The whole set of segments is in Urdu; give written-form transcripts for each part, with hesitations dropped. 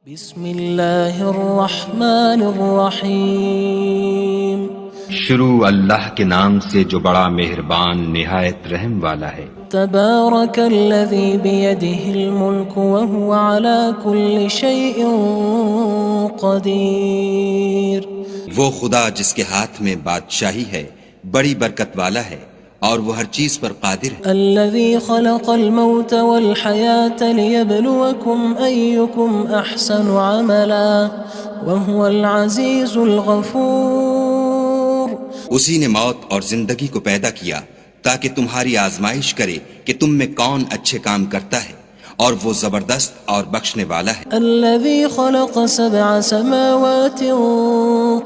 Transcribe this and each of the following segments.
بسم اللہ الرحمن الرحیم شروع اللہ کے نام سے جو بڑا مہربان نہایت رحم والا ہے۔ تبارک الذی بیدہ الملک وہو علی کل شیء قدیر۔ وہ خدا جس کے ہاتھ میں بادشاہی ہے بڑی برکت والا ہے اور وہ ہر چیز پر قادر ہے۔ الذی خلق الموت والحیاة لیبلوکم ایکم احسن عملا وہو العزیز الغفور۔ اسی نے موت اور زندگی کو پیدا کیا تاکہ تمہاری آزمائش کرے کہ تم میں کون اچھے کام کرتا ہے، اور وہ زبردست اور بخشنے والا ہے۔ الذي خلق سبع سماوات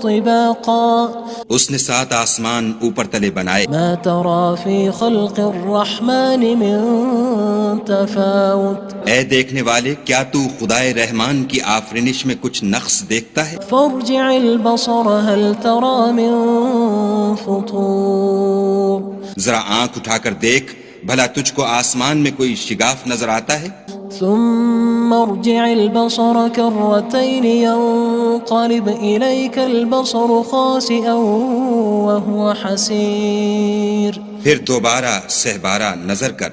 طباقا اس نے 7 آسمان اوپر تلے بنائے، ما ترى في خلق الرحمن من تفاوت اے دیکھنے والے کیا تو خدائے رحمان کی آفرینش میں کچھ نقص دیکھتا ہے؟ فارجع البصر هل ترى من فطور۔ ذرا آنکھ اٹھا کر دیکھ بھلا تجھ کو آسمان میں کوئی شگاف نظر آتا ہے؟ ثم ارجع البصر كرتين ينقلب إليك البصر خاسئا وهو حسير۔ پھر دوبارہ سہبارہ نظر کر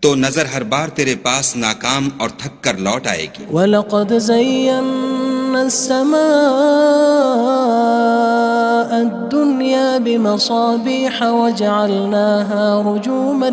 تو نظر ہر بار تیرے پاس ناکام اور تھک کر لوٹ آئے گی۔ وَلَقَدْ زَيَّنَّا السَّمَاءَ الدُّنْيَا بِمَصَابِيحَ وَجَعَلْنَاهَا رُجُومًا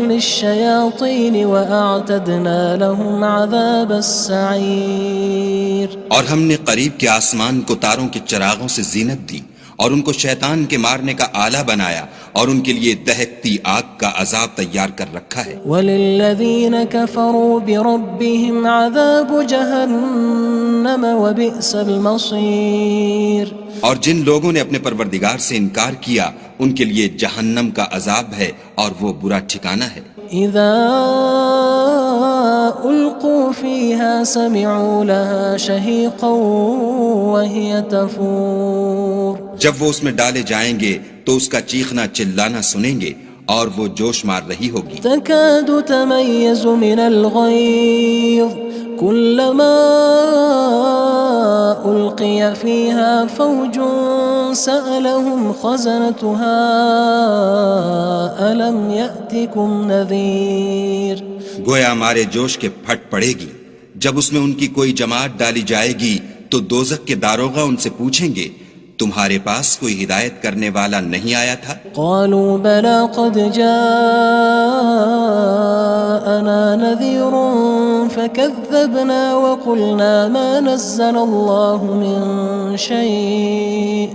لِلشَّيَاطِينِ وَأَعْتَدْنَا لَهُمْ عَذَابَ السَّعِيرِ۔ اور ہم نے قریب کے آسمان کو تاروں کے چراغوں سے زینت دی اور ان کو شیطان کے مارنے کا آلہ بنایا اور ان کے لیے دہکتی آگ کا عذاب تیار کر رکھا ہے۔ وَلِلَّذِينَ كَفَرُوا بِرَبِّهِمْ عَذَابُ جَهَنَّمَ وَبِئْسَ الْمَصِيرُ۔ اور جن لوگوں نے اپنے پروردگار سے انکار کیا ان کے لیے جہنم کا عذاب ہے اور وہ برا ٹھکانہ ہے۔ اذا القوا فيها سمعوا لها شهيقا وهي تفور۔ جب وہ اس میں ڈالے جائیں گے تو اس کا چیخنا چلانا سنیں گے اور وہ جوش مار رہی ہوگی۔ تكاد تميز من الغيظ كلما ألقي فيها فوج سألهم خزنتها ألم يأتكم نذير۔ گویا ہمارے جوش کے پھٹ پڑے گی جب اس میں ان کی کوئی جماعت ڈالی جائے گی تو دوزخ کے داروغہ ان سے پوچھیں گے تمہارے پاس کوئی ہدایت کرنے والا نہیں آیا تھا؟ قالوا بلى قد جاءنا نذير فكذبنا وقلنا ما نزل الله من شيء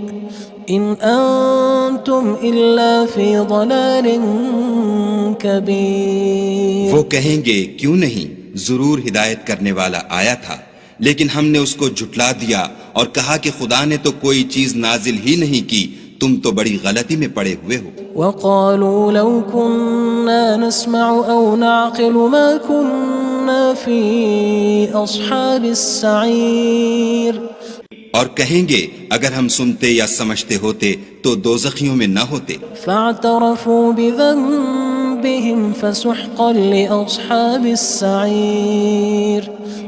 إن أنتم إلا في ضلال كبير۔ وہ کہیں گے کیوں نہیں، ضرور ہدایت کرنے والا آیا تھا، لیکن ہم نے اس کو جھٹلا دیا اور کہا کہ خدا نے تو کوئی چیز نازل ہی نہیں کی، تم تو بڑی غلطی میں پڑے ہوئے ہو۔ وقالوا لو كنا نسمع أو نعقل ما كنا في أصحاب السعير۔ اور کہیں گے اگر ہم سنتے یا سمجھتے ہوتے تو دوزخیوں میں نہ ہوتے۔ فاعترفوا بذنبهم فسحقا لأصحاب السعير۔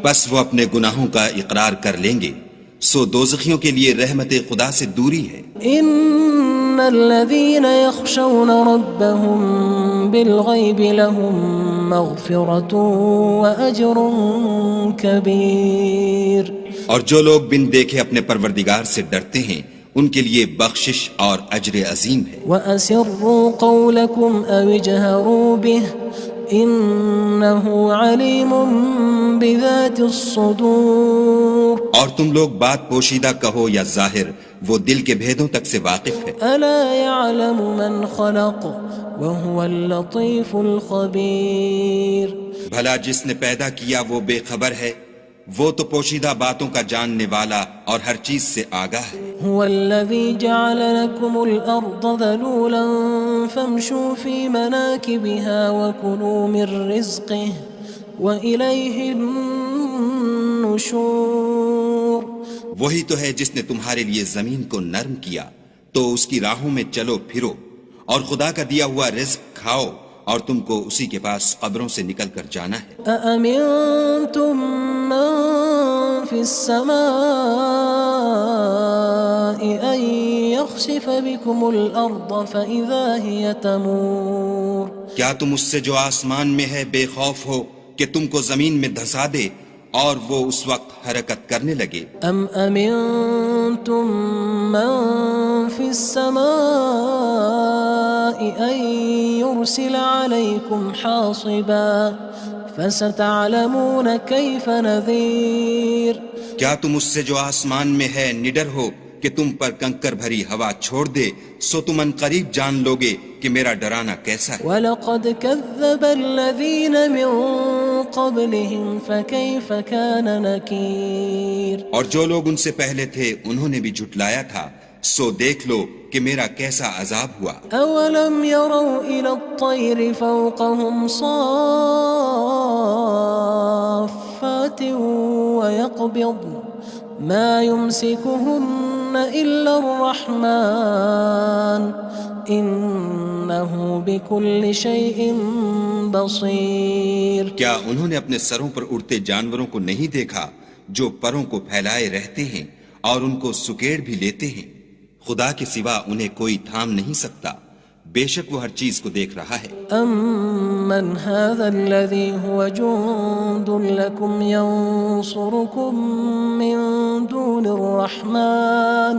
بس وہ اپنے گناہوں کا اقرار کر لیں گے، سو دوزخیوں کے لیے رحمت خدا سے دوری ہے۔ ان الذين يخشون ربهم بالغيب لهم مغفرة وأجر كبير۔ اور جو لوگ بن دیکھے اپنے پروردگار سے ڈرتے ہیں ان کے لیے بخشش اور اجر عظیم ہے۔ وأسروا قولكم أو اجهروا به إنه عليم بذات الصدور۔ اور تم لوگ بات پوشیدہ کہو یا ظاہر، وہ دل کے بھیدوں تک سے واقف ہے۔ ألا يعلم من خلق وهو اللطيف الخبير۔ بھلا جس نے پیدا کیا وہ بے خبر ہے، وہ تو پوشیدہ باتوں کا جاننے والا اور ہر چیز سے آگاہ ہے۔ هو الذي جعل لكم الأرض ذلولا فامشوا في مناكبها وكلوا من رزقه وإليه النشور۔ وہی تو ہے جس نے تمہارے لیے زمین کو نرم کیا تو اس کی راہوں میں چلو پھرو اور خدا کا دیا ہوا رزق کھاؤ اور تم کو اسی کے پاس قبروں سے نکل کر جانا ہے۔ أأمنتم من في السماء أن يخسف بكم الأرض فإذا هي تمور کیا تم اس سے جو آسمان میں ہے بے خوف ہو کہ تم کو زمین میں دھسا دے اور وہ اس وقت حرکت کرنے لگے؟ أم أمنتم من في السماء أن يرسل عليكم حاصبا فستعلمون كيف نذير کیا تم اس سے جو آسمان میں ہے نڈر ہو کہ تم پر کنکر بھری ہوا چھوڑ دے، سو تم ان قریب جان لوگے کہ میرا ڈرانا کیسا ہے۔ وَلَقَدْ كَذَّبَ الَّذِينَ مِن قَبْلِهِمْ فَكَيْفَ كَانَ نَكِيرٌ اور جو لوگ ان سے پہلے تھے انہوں نے بھی جھٹلایا تھا، سو دیکھ لو کہ میرا کیسا عذاب ہوا۔ أَوَلَمْ يَرَوْا إِلَى الطَّيْرِ فَوْقَهُمْ صَافَّاتٍ وَيَقْبِضْنَ مَا يُمْسِكُهُنَّ إِلَّا الرَّحْمَنُ إِنَّهُ بِكُلِّ شَيْءٍ بَصِيرٌ کیا انہوں نے اپنے سروں پر اڑتے جانوروں کو نہیں دیکھا جو پروں کو پھیلائے رہتے ہیں اور ان کو سکیڑ بھی لیتے ہیں؟ خدا کے سوا انہیں کوئی تھام نہیں سکتا، بے شک وہ ہر چیز کو دیکھ رہا ہے۔ أَمَّنْ هَذَا الَّذِي هُوَ جُندٌ لَكُمْ يَنصُرُكُم مِّن دُونِ الرَّحْمَنِ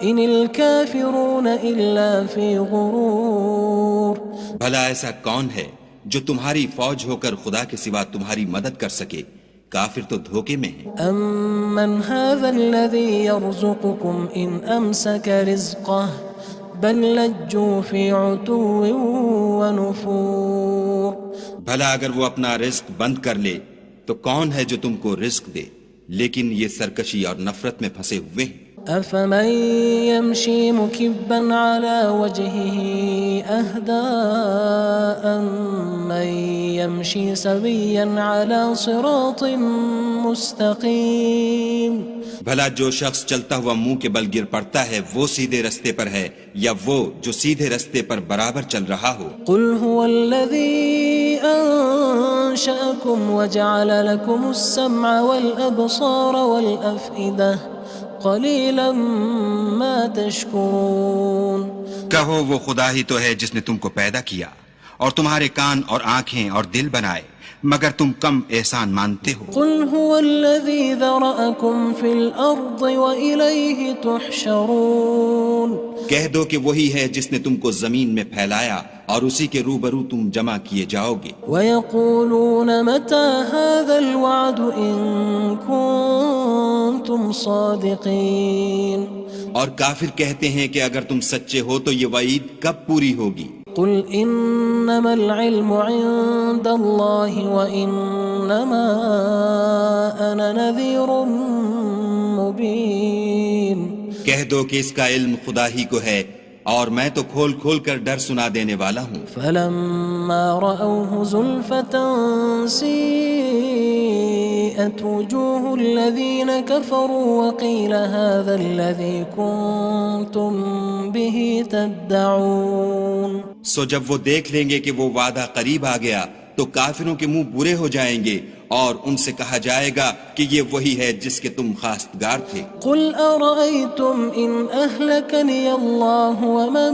إِنِ الْكَافِرُونَ إِلَّا فِي غُرُورٍ بھلا ایسا کون ہے جو تمہاری فوج ہو کر خدا کے سوا تمہاری مدد کر سکے؟ کافر تو دھوکے میں ہیں۔ أَمَّنْ هَذَا الَّذِي يَرْزُقُكُمْ إِنْ أَمْسَكَ رِزْقَهُ بَلْ لَجُّوا فِي عُتُوٍّ وَنُفُورٍ بھلا اگر وہ اپنا رزق بند کر لے تو کون ہے جو تم کو رزق دے؟ لیکن یہ سرکشی اور نفرت میں پھنسے ہوئے ہیں۔ أَفَمَن يَمْشِي مُكِبًّا عَلَى وَجْهِهِ أَهْدَىٰ أَمَّن يَمْشِي سَوِيًّا عَلَى صِرَاطٍ مُّسْتَقِيمٍ بھلا جو شخص چلتا ہوا منہ کے بل گر پڑتا ہے وہ سیدھے رستے پر ہے یا وہ جو سیدھے رستے پر برابر چل رہا ہو؟ قُلْ هُوَ الَّذِي أَنشَأَكُمْ وَجَعَلَ لَكُمُ السَّمْعَ وَالْأَبْصَارَ وَالْأَفْئِدَةَ قَلِيلًا مَا تَشْكُرُونَ کہو وہ خدا ہی تو ہے جس نے تم کو پیدا کیا اور تمہارے کان اور آنکھیں اور دل بنائے، مگر تم کم احسان مانتے ہو۔ قُلْ هُوَ الَّذِي ذَرَأَكُمْ فِي الْأَرْضِ وَإِلَيْهِ تُحْشَرُونَ کہہ دو کہ وہی ہے جس نے تم کو زمین میں پھیلایا اور اسی کے روبرو تم جمع کیے جاؤ گے۔ وَيَقُولُونَ مَتَى هَذَا الْوَعْدُ إِن كُنتُمْ صَادِقِينَ اور کافر کہتے ہیں کہ اگر تم سچے ہو تو یہ وعید کب پوری ہوگی؟ قُلْ إِنَّمَا الْعِلْمُ عِندَ اللَّهِ وَإِنَّمَا أَنَا نَذِيرٌ مُّبِينٌ کہہ دو کہ اس کا علم خدا ہی کو ہے اور میں تو کھول کھول کر ڈر سنا دینے والا ہوں۔ فَلَمَّا رَأَوْهُ زُلْفَةً سِيئَتْ وُجُوهُ الَّذِينَ كَفَرُوا وَقِيلَ هَذَا الَّذِي كُنتُم بِهِ تَدَّعُونَ سو جب وہ دیکھ لیں گے کہ وہ وعدہ قریب آ گیا تو کافروں کے منہ برے ہو جائیں گے اور ان سے کہا جائے گا کہ یہ وہی ہے جس کے تم خواستگار تھے۔ قُلْ أَرَأَيْتُمْ إِنْ أَهْلَكَنِيَ اللَّهُ وَمَن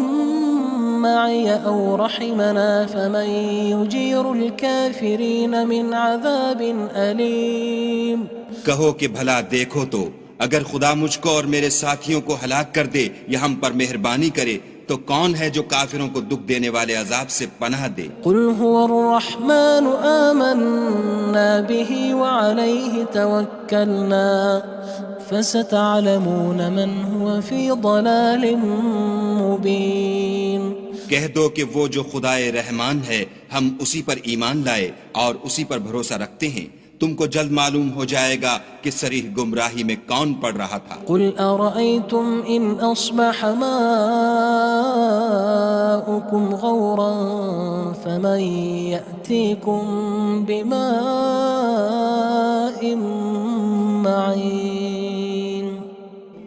مَّعِيَ أَوْ رَحِمَنَا فَمَن يُجِيرُ الْكَافِرِينَ مِنْ عَذَابٍ أَلِيمٍ کہو کہ بھلا دیکھو تو اگر خدا مجھ کو اور میرے ساتھیوں کو ہلاک کر دے یا ہم پر مہربانی کرے تو کون ہے جو کافروں کو دکھ دینے والے عذاب سے پناہ دے؟ قُلْ هُوَ الرَّحْمَنُ آمَنَّا بِهِ وَعَلَيْهِ تَوَكَّلْنَا فَسَتَعْلَمُونَ مَنْ هُوَ فِي ضَلَالٍ مُّبِينٍ کہہ دو کہ وہ جو خدائے رحمان ہے ہم اسی پر ایمان لائے اور اسی پر بھروسہ رکھتے ہیں، تم کو جلد معلوم ہو جائے گا کہ صریح گمراہی میں کون پڑ رہا تھا۔ قُلْ أَرَأَيْتُمْ إِنْ أَصْبَحَ مَاؤُكُمْ غَوْرًا فَمَن يَأْتِيكُم بِمَاءٍ مَّعِينٍ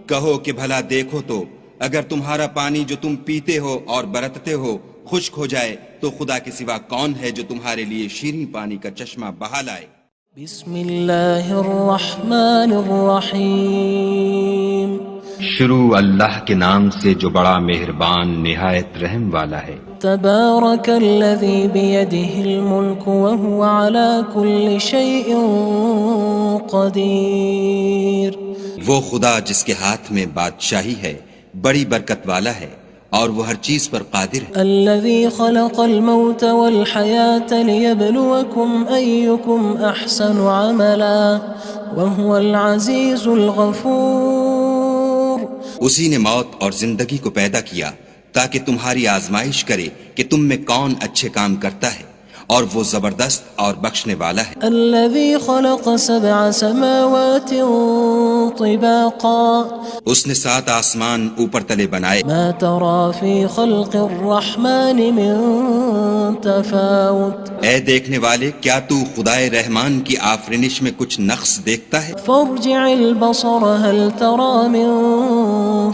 کہو کہ بھلا دیکھو تو اگر تمہارا پانی جو تم پیتے ہو اور برتتے ہو خشک ہو جائے تو خدا کے سوا کون ہے جو تمہارے لیے شیریں پانی کا چشمہ بہا لائے؟ بسم اللہ الرحمن الرحیم شروع اللہ کے نام سے جو بڑا مہربان نہایت رحم والا ہے۔ تبارک الذی بیدہ الملک وہو علی کل شیء قدیر۔ وہ خدا جس کے ہاتھ میں بادشاہی ہے بڑی برکت والا ہے اور وہ ہر چیز پر قادر ہے۔ الذي خلق الموت والحياة ليبلوكم أيكم أحسن عملا وهو العزيز الغفور۔ اسی نے موت اور زندگی کو پیدا کیا تاکہ تمہاری آزمائش کرے کہ تم میں کون اچھے کام کرتا ہے، اور وہ زبردست اور بخشنے والا ہے۔ الذي خلق 7 سماوات طباقا اس نے 7 آسمان اوپر تلے بنائے، ما ترى في خلق الرحمن من تفاوت اے دیکھنے والے کیا تو خدائے رحمان کی آفرینش میں کچھ نقص دیکھتا ہے؟ فارجع البصر هل ترى من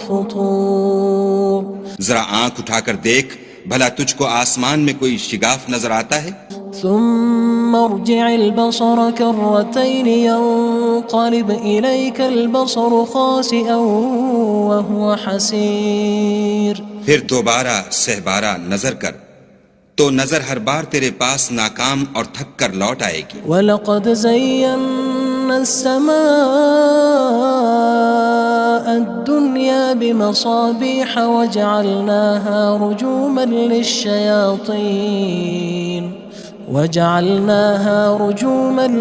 فطور۔ ذرا آنکھ اٹھا کر دیکھ بھلا تجھ کو آسمان میں کوئی شگاف نظر آتا ہے؟ ثم ارجع البصر كرتين ينقلب إليك البصر خاسئا وهو حسير۔ پھر دوبارہ سہبارہ نظر کر تو نظر ہر بار تیرے پاس ناکام اور تھک کر لوٹ آئے گی۔ وَلَقَدْ زَيَّنَّا السَّمَاءَ الدُّنْيَا بِمَصَابِيحَ وَجَعَلْنَاهَا رُجُومًا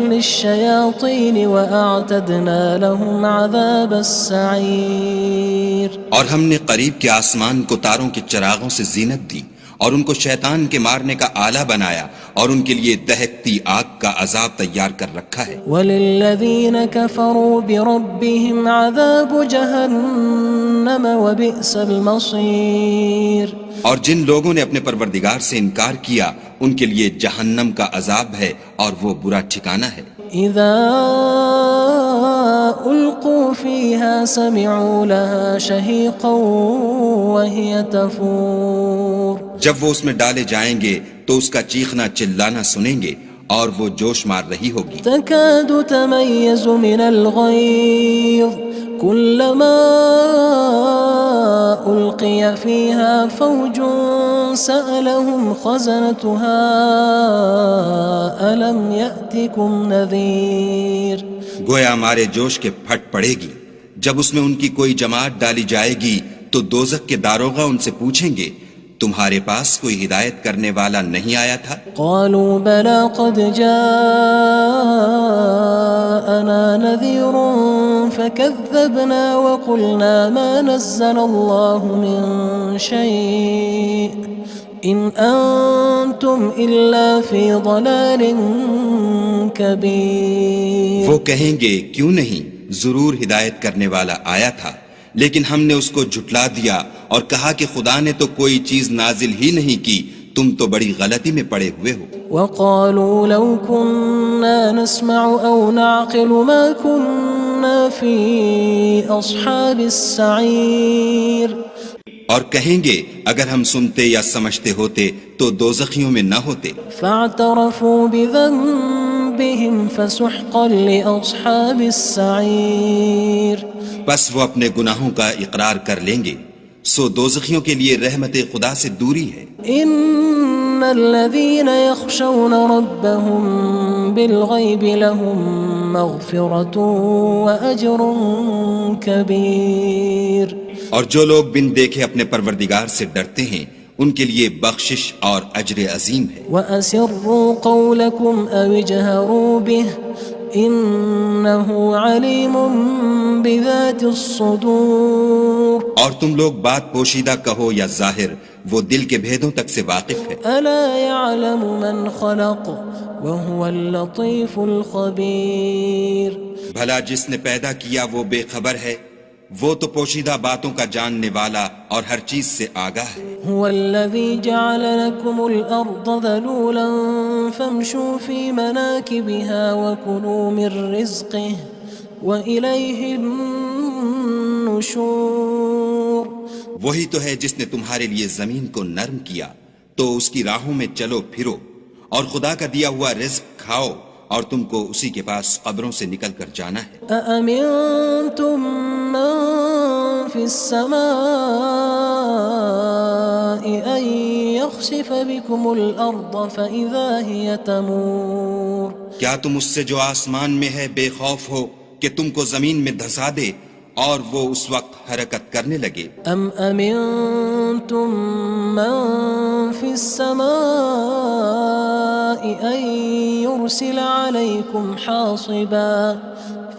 لِلشَّيَاطِينِ وَأَعْتَدْنَا لَهُمْ عَذَابَ السَّعِيرِ۔ اور ہم نے قریب کے آسمان کو تاروں کے چراغوں سے زینت دی اور ان کو شیطان کے مارنے کا آلہ بنایا اور ان کے لیے دہکتی آگ کا عذاب تیار کر رکھا ہے۔ وَلِلَّذِينَ كَفَرُوا بِرَبِّهِمْ عَذَابُ جَهَنَّمَ وَبِئْسَ الْمَصِيرُ۔ اور جن لوگوں نے اپنے پروردگار سے انکار کیا ان کے لیے جہنم کا عذاب ہے اور وہ برا ٹھکانہ ہے۔ اذا القوا فيها سمعوا لها شهيقا وهي تفور۔ جب وہ اس میں ڈالے جائیں گے تو اس کا چیخنا چلانا سنیں گے اور وہ جوش مار رہی ہوگی۔ تكاد تميز من الغيظ كلما ألقي فيها فوج سألهم خزنتها ألم يأتكم نذير۔ گویا ہمارے جوش کے پھٹ پڑے گی جب اس میں ان کی کوئی جماعت ڈالی جائے گی تو دوزخ کے داروغہ ان سے پوچھیں گے تمہارے پاس کوئی ہدایت کرنے والا نہیں آیا تھا؟ قالوا بلى قد جاءنا نذير فكذبنا وقلنا ما نزل الله من شيء إن أنتم إلا في ضلال كبير۔ وہ کہیں گے کیوں نہیں، ضرور ہدایت کرنے والا آیا تھا، لیکن ہم نے اس کو جھٹلا دیا اور کہا کہ خدا نے تو کوئی چیز نازل ہی نہیں کی، تم تو بڑی غلطی میں پڑے ہوئے ہو۔ وقالوا لو كنا نسمع أو نعقل ما كنا في أصحاب السعير۔ اور کہیں گے اگر ہم سنتے یا سمجھتے ہوتے تو دوزخیوں میں نہ ہوتے۔ فاعترفوا بذنبهم فسحقا لأصحاب السعير۔ بس وہ اپنے گناہوں کا اقرار کر لیں گے، سو دوزخیوں کے لیے رحمت خدا سے دوری ہے۔ ان الذين يخشون ربهم بالغيب لهم مغفرة وأجر كبير۔ اور جو لوگ بن دیکھے اپنے پروردگار سے ڈرتے ہیں ان کے لیے بخشش اور اجر عظیم ہے۔ وَأَسِرُّوا قَوْلَكُمْ أَوِ اجْهَرُوا بِهِ إِنَّهُ عَلِيمٌ بِذَاتِ الصُّدُورِ۔ اور تم لوگ بات پوشیدہ کہو یا ظاہر، وہ دل کے بھیدوں تک سے واقف ہے۔ أَلَا يَعْلَمُ مَنْ خَلَقَ وَهُوَ اللَّطِيفُ الْخَبِيرُ۔ بھلا جس نے پیدا کیا وہ بے خبر ہے، وہ تو پوشیدہ باتوں کا جاننے والا اور ہر چیز سے آگاہ ہے۔ هو الذي جعل لكم الأرض ذلولا فامشوا في مناكبها وكلوا من رزقه وإليه النشور۔ وہی تو ہے جس نے تمہارے لیے زمین کو نرم کیا، تو اس کی راہوں میں چلو پھرو اور خدا کا دیا ہوا رزق کھاؤ اور تم کو اسی کے پاس قبروں سے نکل کر جانا ہے۔ أأمنتم من في السماء أن يخسف بكم الأرض فإذا هي تمور کیا تم اس سے جو آسمان میں ہے بے خوف ہو کہ تم کو زمین میں دھسا دے اور وہ اس وقت حرکت کرنے لگے؟ أم أمنتم من في السماء أن يرسل عليكم حاصبا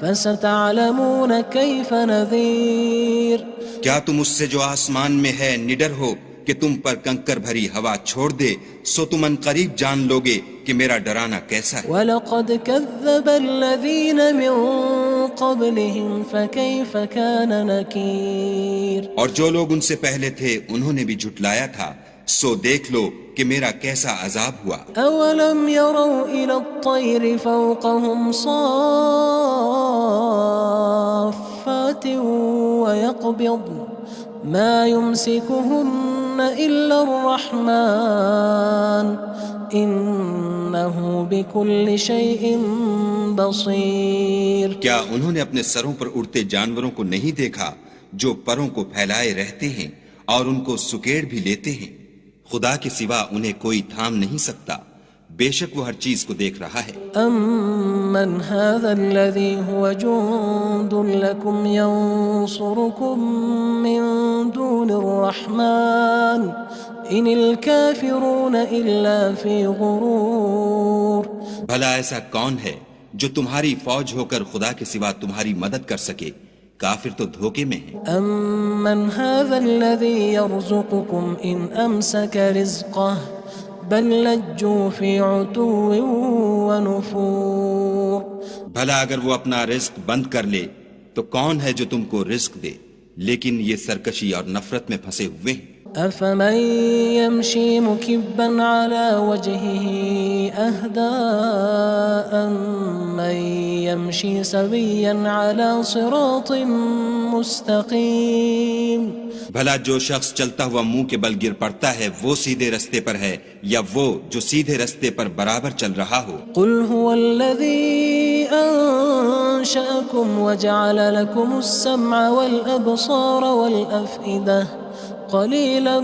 فستعلمون كيف نذير کیا تم اس سے جو آسمان میں ہے نڈر ہو کہ تم پر کنکر بھری ہوا چھوڑ دے، سو تم ان قریب جان لوگے کہ میرا ڈرانا کیسا ہے۔ وَلَقَدْ كَذَّبَ الَّذِينَ مِن قَبْلِهِمْ فَكَيْفَ كَانَ نَكِيرٌ اور جو لوگ ان سے پہلے تھے انہوں نے بھی جھٹلایا تھا، سو دیکھ لو کہ میرا کیسا عذاب ہوا۔ أَوَلَمْ يَرَوْا إِلَى الطَّيْرِ فَوْقَهُمْ صَافَّاتٍ وَيَقْبِضْنَ مَا يُمْسِكُهُنَّ إِلَّا الرَّحْمَنُ إِنَّهُ بِكُلِّ شَيْءٍ بَصِيرٌ کیا انہوں نے اپنے سروں پر اڑتے جانوروں کو نہیں دیکھا جو پروں کو پھیلائے رہتے ہیں اور ان کو سکیڑ بھی لیتے ہیں؟ خدا کے سوا انہیں کوئی تھام نہیں سکتا، بے شک وہ ہر چیز کو دیکھ رہا ہے۔ أَمَّنْ هَذَا الَّذِي هُوَ جُندٌ لَكُمْ يَنصُرُكُم مِّن دُونِ الرَّحْمَنِ إِنِ الْكَافِرُونَ إِلَّا فِي غُرُورٍ بھلا ایسا کون ہے جو تمہاری فوج ہو کر خدا کے سوا تمہاری مدد کر سکے؟ کافر تو دھوکے میں ہیں۔ أَمَّنْ هَذَا الَّذِي يَرْزُقُكُمْ إِنْ أَمْسَكَ رِزْقَهُ بَلْ لَجُّوا فِي عُتُوٍّ وَنُفُورٍ بھلا اگر وہ اپنا رزق بند کر لے تو کون ہے جو تم کو رزق دے؟ لیکن یہ سرکشی اور نفرت میں پھنسے ہوئے ہیں۔ أَفَمَن يَمْشِي مُكِبًّا عَلَى وَجْهِهِ أَهْدَىٰ أَمَّن يَمْشِي سَوِيًّا عَلَى صِرَاطٍ مُّسْتَقِيمٍ بھلا جو شخص چلتا ہوا منہ کے بل گر پڑتا ہے وہ سیدھے رستے پر ہے یا وہ جو سیدھے رستے پر برابر چل رہا ہو؟ قُلْ هُوَ الَّذِي أَنشَأَكُمْ وَجَعَلَ لَكُمُ السَّمْعَ وَالْأَبْصَارَ وَالْأَفْئِدَةَ قَلِيلًا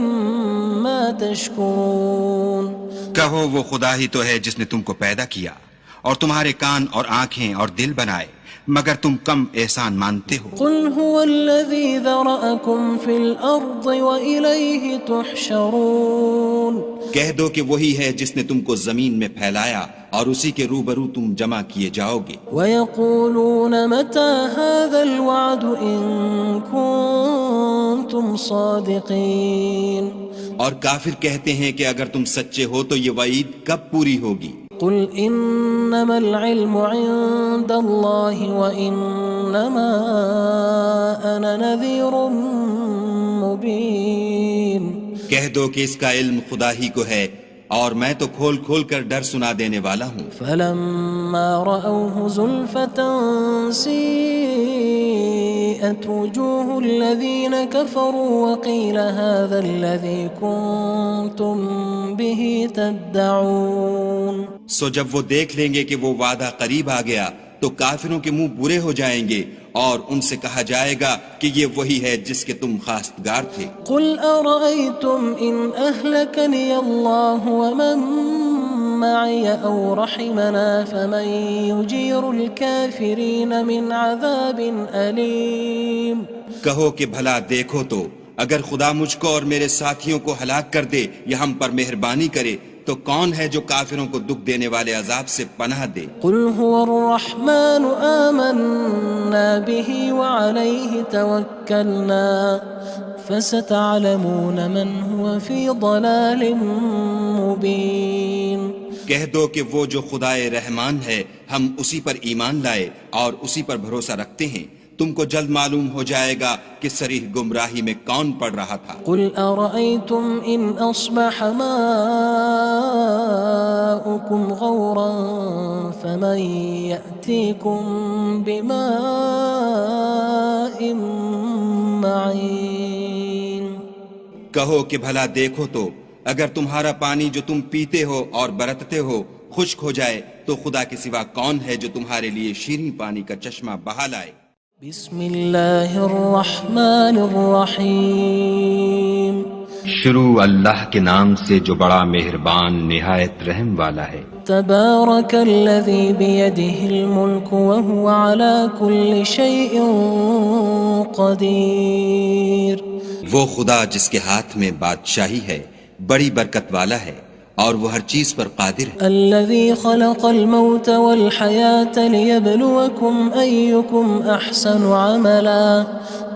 مَا تَشْكُرُونَ کہو وہ خدا ہی تو ہے جس نے تم کو پیدا کیا اور تمہارے کان اور آنکھیں اور دل بنائے، مگر تم کم احسان مانتے ہو۔ قُلْ هُوَ الَّذِي ذَرَأَكُمْ فِي الْأَرْضِ وَإِلَيْهِ تُحْشَرُونَ کہہ دو کہ وہی ہے جس نے تم کو زمین میں پھیلایا اور اسی کے روبرو تم جمع کیے جاؤ گے۔ وَيَقُولُونَ مَتَى هَذَا الْوَعْدُ إِن كُنتُمْ صَادِقِينَ اور کافر کہتے ہیں کہ اگر تم سچے ہو تو یہ وعید کب پوری ہوگی؟ قُلْ إِنَّمَا الْعِلْمُ عِندَ اللَّهِ وَإِنَّمَا أَنَا نَذِيرٌ مُّبِينٌ کہہ دو کہ اس کا علم خدا ہی کو ہے اور میں تو کھول کھول کر ڈر سنا دینے والا ہوں۔ فَلَمَّا رَأَوْهُ زُلْفَةً سِيئَتْ وُجُوهُ الَّذِينَ كَفَرُوا وَقِيلَ هَذَا الَّذِي كُنتُم بِهِ تَدَّعُونَ سو جب وہ دیکھ لیں گے کہ وہ وعدہ قریب آ گیا تو کافروں کے منہ برے ہو جائیں گے اور ان سے کہا جائے گا کہ یہ وہی ہے جس کے تم خواستگار تھے۔ قُلْ أَرَأَيْتُمْ إِنْ أَهْلَكَنِيَ اللَّهُ وَمَن مَّعِيَ أَوْ رَحِمَنَا فَمَن يُجِيرُ الْكَافِرِينَ مِنْ عَذَابٍ أَلِيمٍ کہو کہ بھلا دیکھو تو اگر خدا مجھ کو اور میرے ساتھیوں کو ہلاک کر دے یا ہم پر مہربانی کرے تو کون ہے جو کافروں کو دکھ دینے والے عذاب سے پناہ دے؟ قُلْ هُوَ الرَّحْمَنُ آمَنَّا بِهِ وَعَلَيْهِ تَوَكَّلْنَا فَسَتَعْلَمُونَ مَنْ هُوَ فِي ضَلَالٍ مُّبِينٍ کہہ دو کہ وہ جو خدائے رحمان ہے ہم اسی پر ایمان لائے اور اسی پر بھروسہ رکھتے ہیں، تم کو جلد معلوم ہو جائے گا کہ صریح گمراہی میں کون پڑ رہا تھا۔ قُلْ أَرَأَيْتُمْ إِنْ أَصْبَحَ مَاؤُكُمْ غَوْرًا فَمَن يَأْتِيكُم بِمَاءٍ مَّعِينٍ کہو کہ بھلا دیکھو تو اگر تمہارا پانی جو تم پیتے ہو اور برتتے ہو خشک ہو جائے تو خدا کے سوا کون ہے جو تمہارے لیے شیریں پانی کا چشمہ بہا لائے؟ بسم اللہ الرحمن الرحیم شروع اللہ کے نام سے جو بڑا مہربان نہایت رحم والا ہے۔ تبارک الذی بیدہ الملک وہو علی کل شیء قدیر۔ وہ خدا جس کے ہاتھ میں بادشاہی ہے بڑی برکت والا ہے اور وہ ہر چیز پر قادر ہے۔ الذی خلق الموت والحیاة لیبلوکم ایکم احسن عملا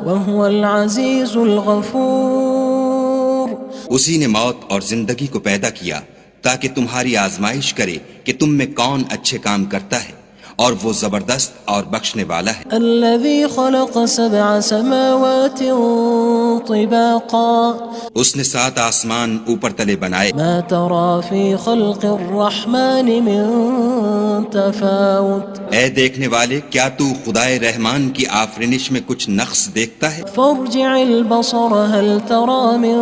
وہو العزیز الغفور۔ اسی نے موت اور زندگی کو پیدا کیا تاکہ تمہاری آزمائش کرے کہ تم میں کون اچھے کام کرتا ہے، اور وہ زبردست اور بخشنے والا ہے۔ الذي خلق 7 سماوات طباقا اس نے 7 آسمان اوپر تلے بنائے، ما ترى في خلق الرحمن من تفاوت اے دیکھنے والے کیا تو خدائے رحمان کی آفرینش میں کچھ نقص دیکھتا ہے؟ فارجع البصر هل ترى من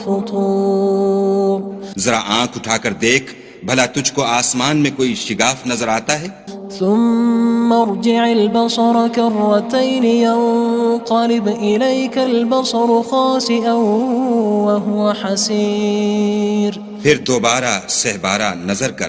فطور۔ ذرا آنکھ اٹھا کر دیکھ بھلا تجھ کو آسمان میں کوئی شگاف نظر آتا ہے؟ ثم ارجع البصر كرتين ينقلب إليك البصر خاسئا وهو حسير۔ پھر دوبارہ سہبارہ نظر کر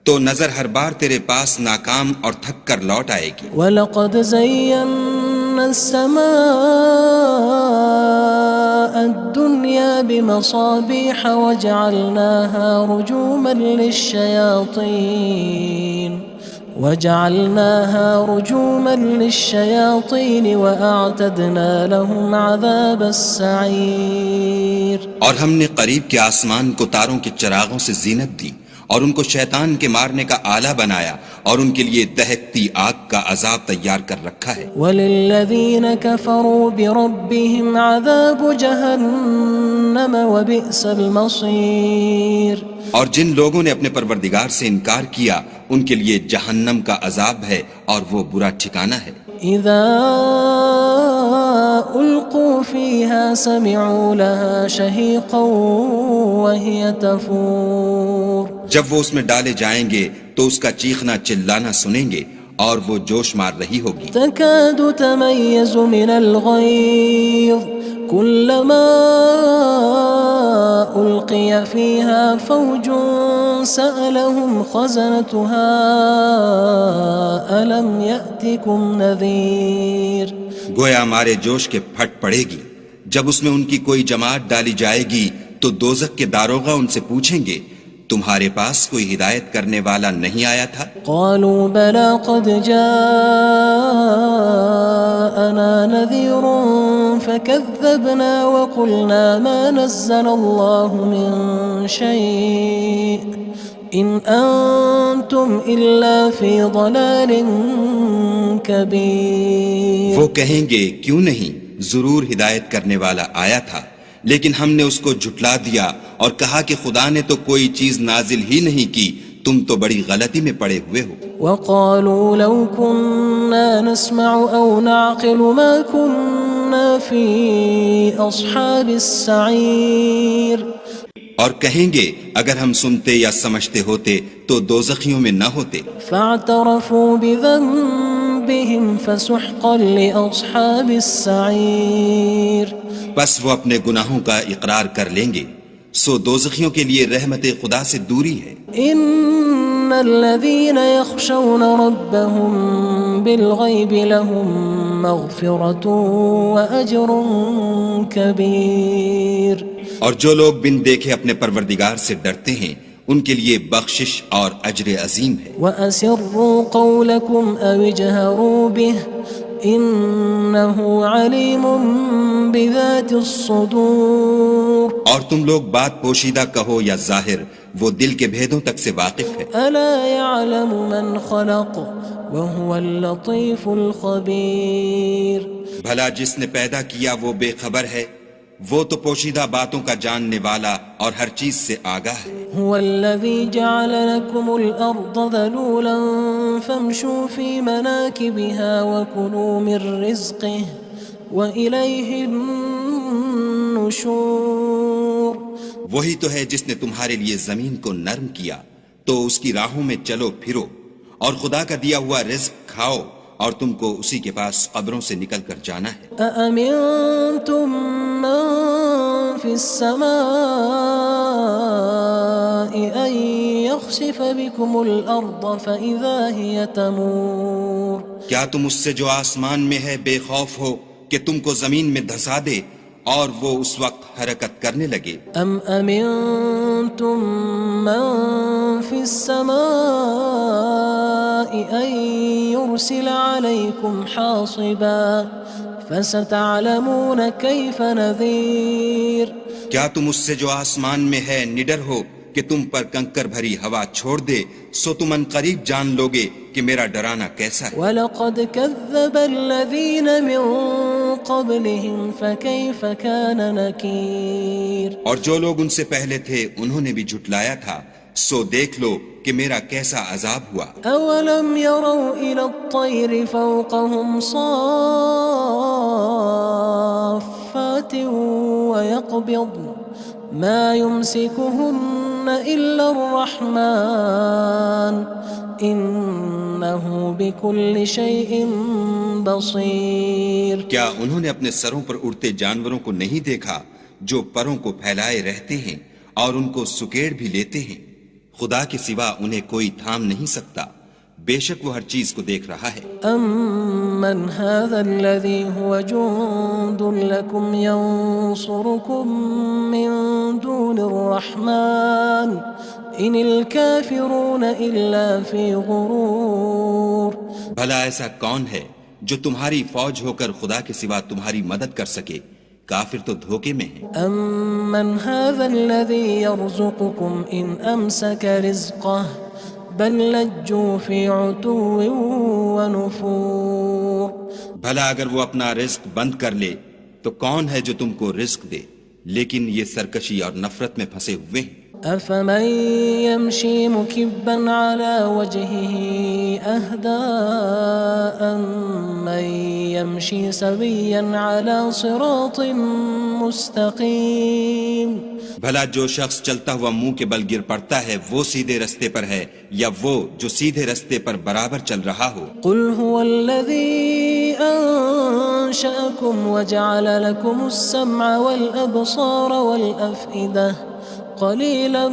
تو نظر ہر بار تیرے پاس ناکام اور تھک کر لوٹ آئے گی۔ وَلَقَدْ زَيَّنَّا السَّمَاءَ الدُّنْيَا بِمَصَابِيحَ وَجَعَلْنَاهَا رُجُومًا لِلشَّيَاطِينِ وَأَعْتَدْنَا لَهُمْ عَذَابَ السَّعِيرِ۔ اور ہم نے قریب کے آسمان کو تاروں کے چراغوں سے زینت دی اور ان کو شیطان کے مارنے کا آلہ بنایا اور ان کے لیے دہکتی آگ کا عذاب تیار کر رکھا ہے۔ وَلِلَّذِينَ كَفَرُوا بِرَبِّهِمْ عَذَابُ جَهَنَّمَ وَبِئْسَ الْمَصِيرُ۔ اور جن لوگوں نے اپنے پروردگار سے انکار کیا ان کے لیے جہنم کا عذاب ہے اور وہ برا ٹھکانہ ہے۔ اذا القوا فيها سمعوا لها شهيقا وهي تفور۔ جب وہ اس میں ڈالے جائیں گے تو اس کا چیخنا چلانا سنیں گے اور وہ جوش مار رہی ہوگی۔ تكاد تميز من الغيظ كلما ألقي فيها فوج سألهم خزنتها ألم يأتكم نذير۔ گویا مارے جوش کے پھٹ پڑے گی جب اس میں ان کی کوئی جماعت ڈالی جائے گی تو دوزخ کے داروغہ ان سے پوچھیں گے تمہارے پاس کوئی ہدایت کرنے والا نہیں آیا تھا؟ قالوا بلى قد جاءنا نذير فكذبنا وقلنا ما نزل الله من شيء إن أنتم إلا في ضلال كبير۔ وہ کہیں گے کیوں نہیں، ضرور ہدایت کرنے والا آیا تھا، لیکن ہم نے اس کو جھٹلا دیا اور کہا کہ خدا نے تو کوئی چیز نازل ہی نہیں کی، تم تو بڑی غلطی میں پڑے ہوئے ہو۔ وقالوا لو كنا نسمع أو نعقل ما كنا في أصحاب السعير۔ اور کہیں گے اگر ہم سنتے یا سمجھتے ہوتے تو دوزخیوں میں نہ ہوتے۔ فاعترفوا بذنبهم فسحقا لأصحاب السعير۔ بس وہ اپنے گناہوں کا اقرار کر لیں گے، سو دوزخیوں کے لیے رحمت خدا سے دوری ہے۔ ان الذين يخشون ربهم بالغيب لهم مغفرة وأجر كبير۔ اور جو لوگ بن دیکھے اپنے پروردگار سے ڈرتے ہیں ان کے لیے بخشش اور اجر عظیم ہے۔ وَأَسِرُّوا قَوْلَكُمْ أَوِ اجْهَرُوا بِهِ إِنَّهُ عَلِيمٌ بِذَاتِ الصُّدُورِ۔ اور تم لوگ بات پوشیدہ کہو یا ظاہر، وہ دل کے بھیدوں تک سے واقف ہے۔ أَلَا يَعْلَمُ مَنْ خَلَقَ وَهُوَ اللَّطِيفُ الْخَبِيرُ۔ بھلا جس نے پیدا کیا وہ بے خبر ہے، وہ تو پوشیدہ باتوں کا جاننے والا اور ہر چیز سے آگاہ ہے۔ هو الذي جعل لكم الأرض ذلولا فامشوا في مناكبها وكلوا من رزقه وإليه النشور۔ وہی تو ہے جس نے تمہارے لیے زمین کو نرم کیا تو اس کی راہوں میں چلو پھرو اور خدا کا دیا ہوا رزق کھاؤ اور تم کو اسی کے پاس قبروں سے نکل کر جانا ہے أأمنتم من في السماء أن يخسف بكم الأرض فإذا هي تمور کیا تم اس سے جو آسمان میں ہے بے خوف ہو کہ تم کو زمین میں دھسا دے اور وہ اس وقت حرکت کرنے لگے أم أمنتم من في السماء أن يرسل عليكم حاصبا فستعلمون كيف نذير کیا تم اس سے جو آسمان میں ہے نڈر ہو کہ تم پر کنکر بھری ہوا چھوڑ دے سو تم ان قریب جان لوگے کہ میرا ڈرانا کیسا ہے وَلَقَدْ كَذَّبَ الَّذِينَ مِن قَبْلِهِمْ فَكَيْفَ كَانَ نَكِيرٌ اور جو لوگ ان سے پہلے تھے انہوں نے بھی جھٹلایا تھا سو دیکھ لو کہ میرا کیسا عذاب ہوا أَوَلَمْ يَرَوْا إِلَى الطَّيْرِ فَوْقَهُمْ صَافَّاتٍ وَيَقْبِضْنَ مَا يُمْسِكُهُنَّ إِلَّا الرَّحْمَنُ إِنَّهُ بِكُلِّ شَيْءٍ بَصِيرٌ کیا انہوں نے اپنے سروں پر اڑتے جانوروں کو نہیں دیکھا جو پروں کو پھیلائے رہتے ہیں اور ان کو سکیڑ بھی لیتے ہیں خدا کے سوا انہیں کوئی تھام نہیں سکتا بے شک وہ ہر چیز کو دیکھ رہا ہے أَمَّنْ هَذَا الَّذِي هُوَ جُندٌ لَكُمْ يَنصُرُكُم مِّن دُونِ الرَّحْمَنِ إِنِ الْكَافِرُونَ إِلَّا فِي غُرُورٍ بھلا ایسا کون ہے جو تمہاری فوج ہو کر خدا کے سوا تمہاری مدد کر سکے کافر تو دھوکے میں ہیں أَمَّنْ هَذَا الَّذِي يَرْزُقُكُمْ إِنْ أَمْسَكَ رِزْقَهُ بَلْ لَجُّوا فِي عُتُوٍّ وَنُفُورٍ بھلا اگر وہ اپنا رزق بند کر لے تو کون ہے جو تم کو رزق دے لیکن یہ سرکشی اور نفرت میں پھنسے ہوئے ہیں أَفَمَن يَمْشِي مُكِبًّا عَلَى وَجْهِهِ أَهْدَىٰ أَمَّن يَمْشِي سَوِيًّا عَلَى صِرَاطٍ مُّسْتَقِيمٍ بھلا جو شخص چلتا ہوا منہ کے بل گر پڑتا ہے وہ سیدھے رستے پر ہے یا وہ جو سیدھے رستے پر برابر چل رہا ہو قُلْ هُوَ الَّذِي أَنشَأَكُمْ وَجَعَلَ لَكُمُ السَّمْعَ وَالْأَبْصَارَ وَالْأَفْئِدَةَ قَلِيلًا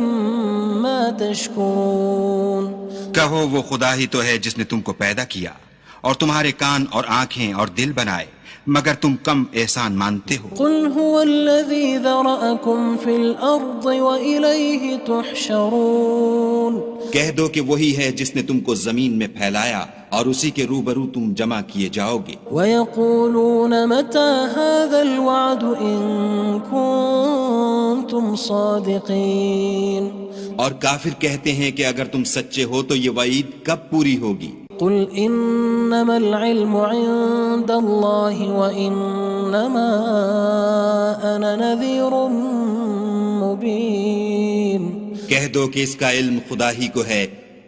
مَا تَشْكُرُونَ کہو وہ خدا ہی تو ہے جس نے تم کو پیدا کیا اور تمہارے کان اور آنکھیں اور دل بنائے مگر تم کم احسان مانتے ہو قُلْ هُوَ الَّذِي ذَرَأَكُمْ فِي الْأَرْضِ وَإِلَيْهِ تُحْشَرُونَ کہہ دو کہ وہی ہے جس نے تم کو زمین میں پھیلایا اور اسی کے روبرو تم جمع کیے جاؤ گے وَيَقُولُونَ مَتَى هَذَا الْوَعْدُ إِن كُنتُمْ صَادِقِينَ اور کافر کہتے ہیں کہ اگر تم سچے ہو تو یہ وعید کب پوری ہوگی قُلْ إِنَّمَا الْعِلْمُ عِندَ اللَّهِ وَإِنَّمَا أَنَا نَذِيرٌ مُّبِينٌ کہہ دو کہ اس کا علم خدا ہی کو ہے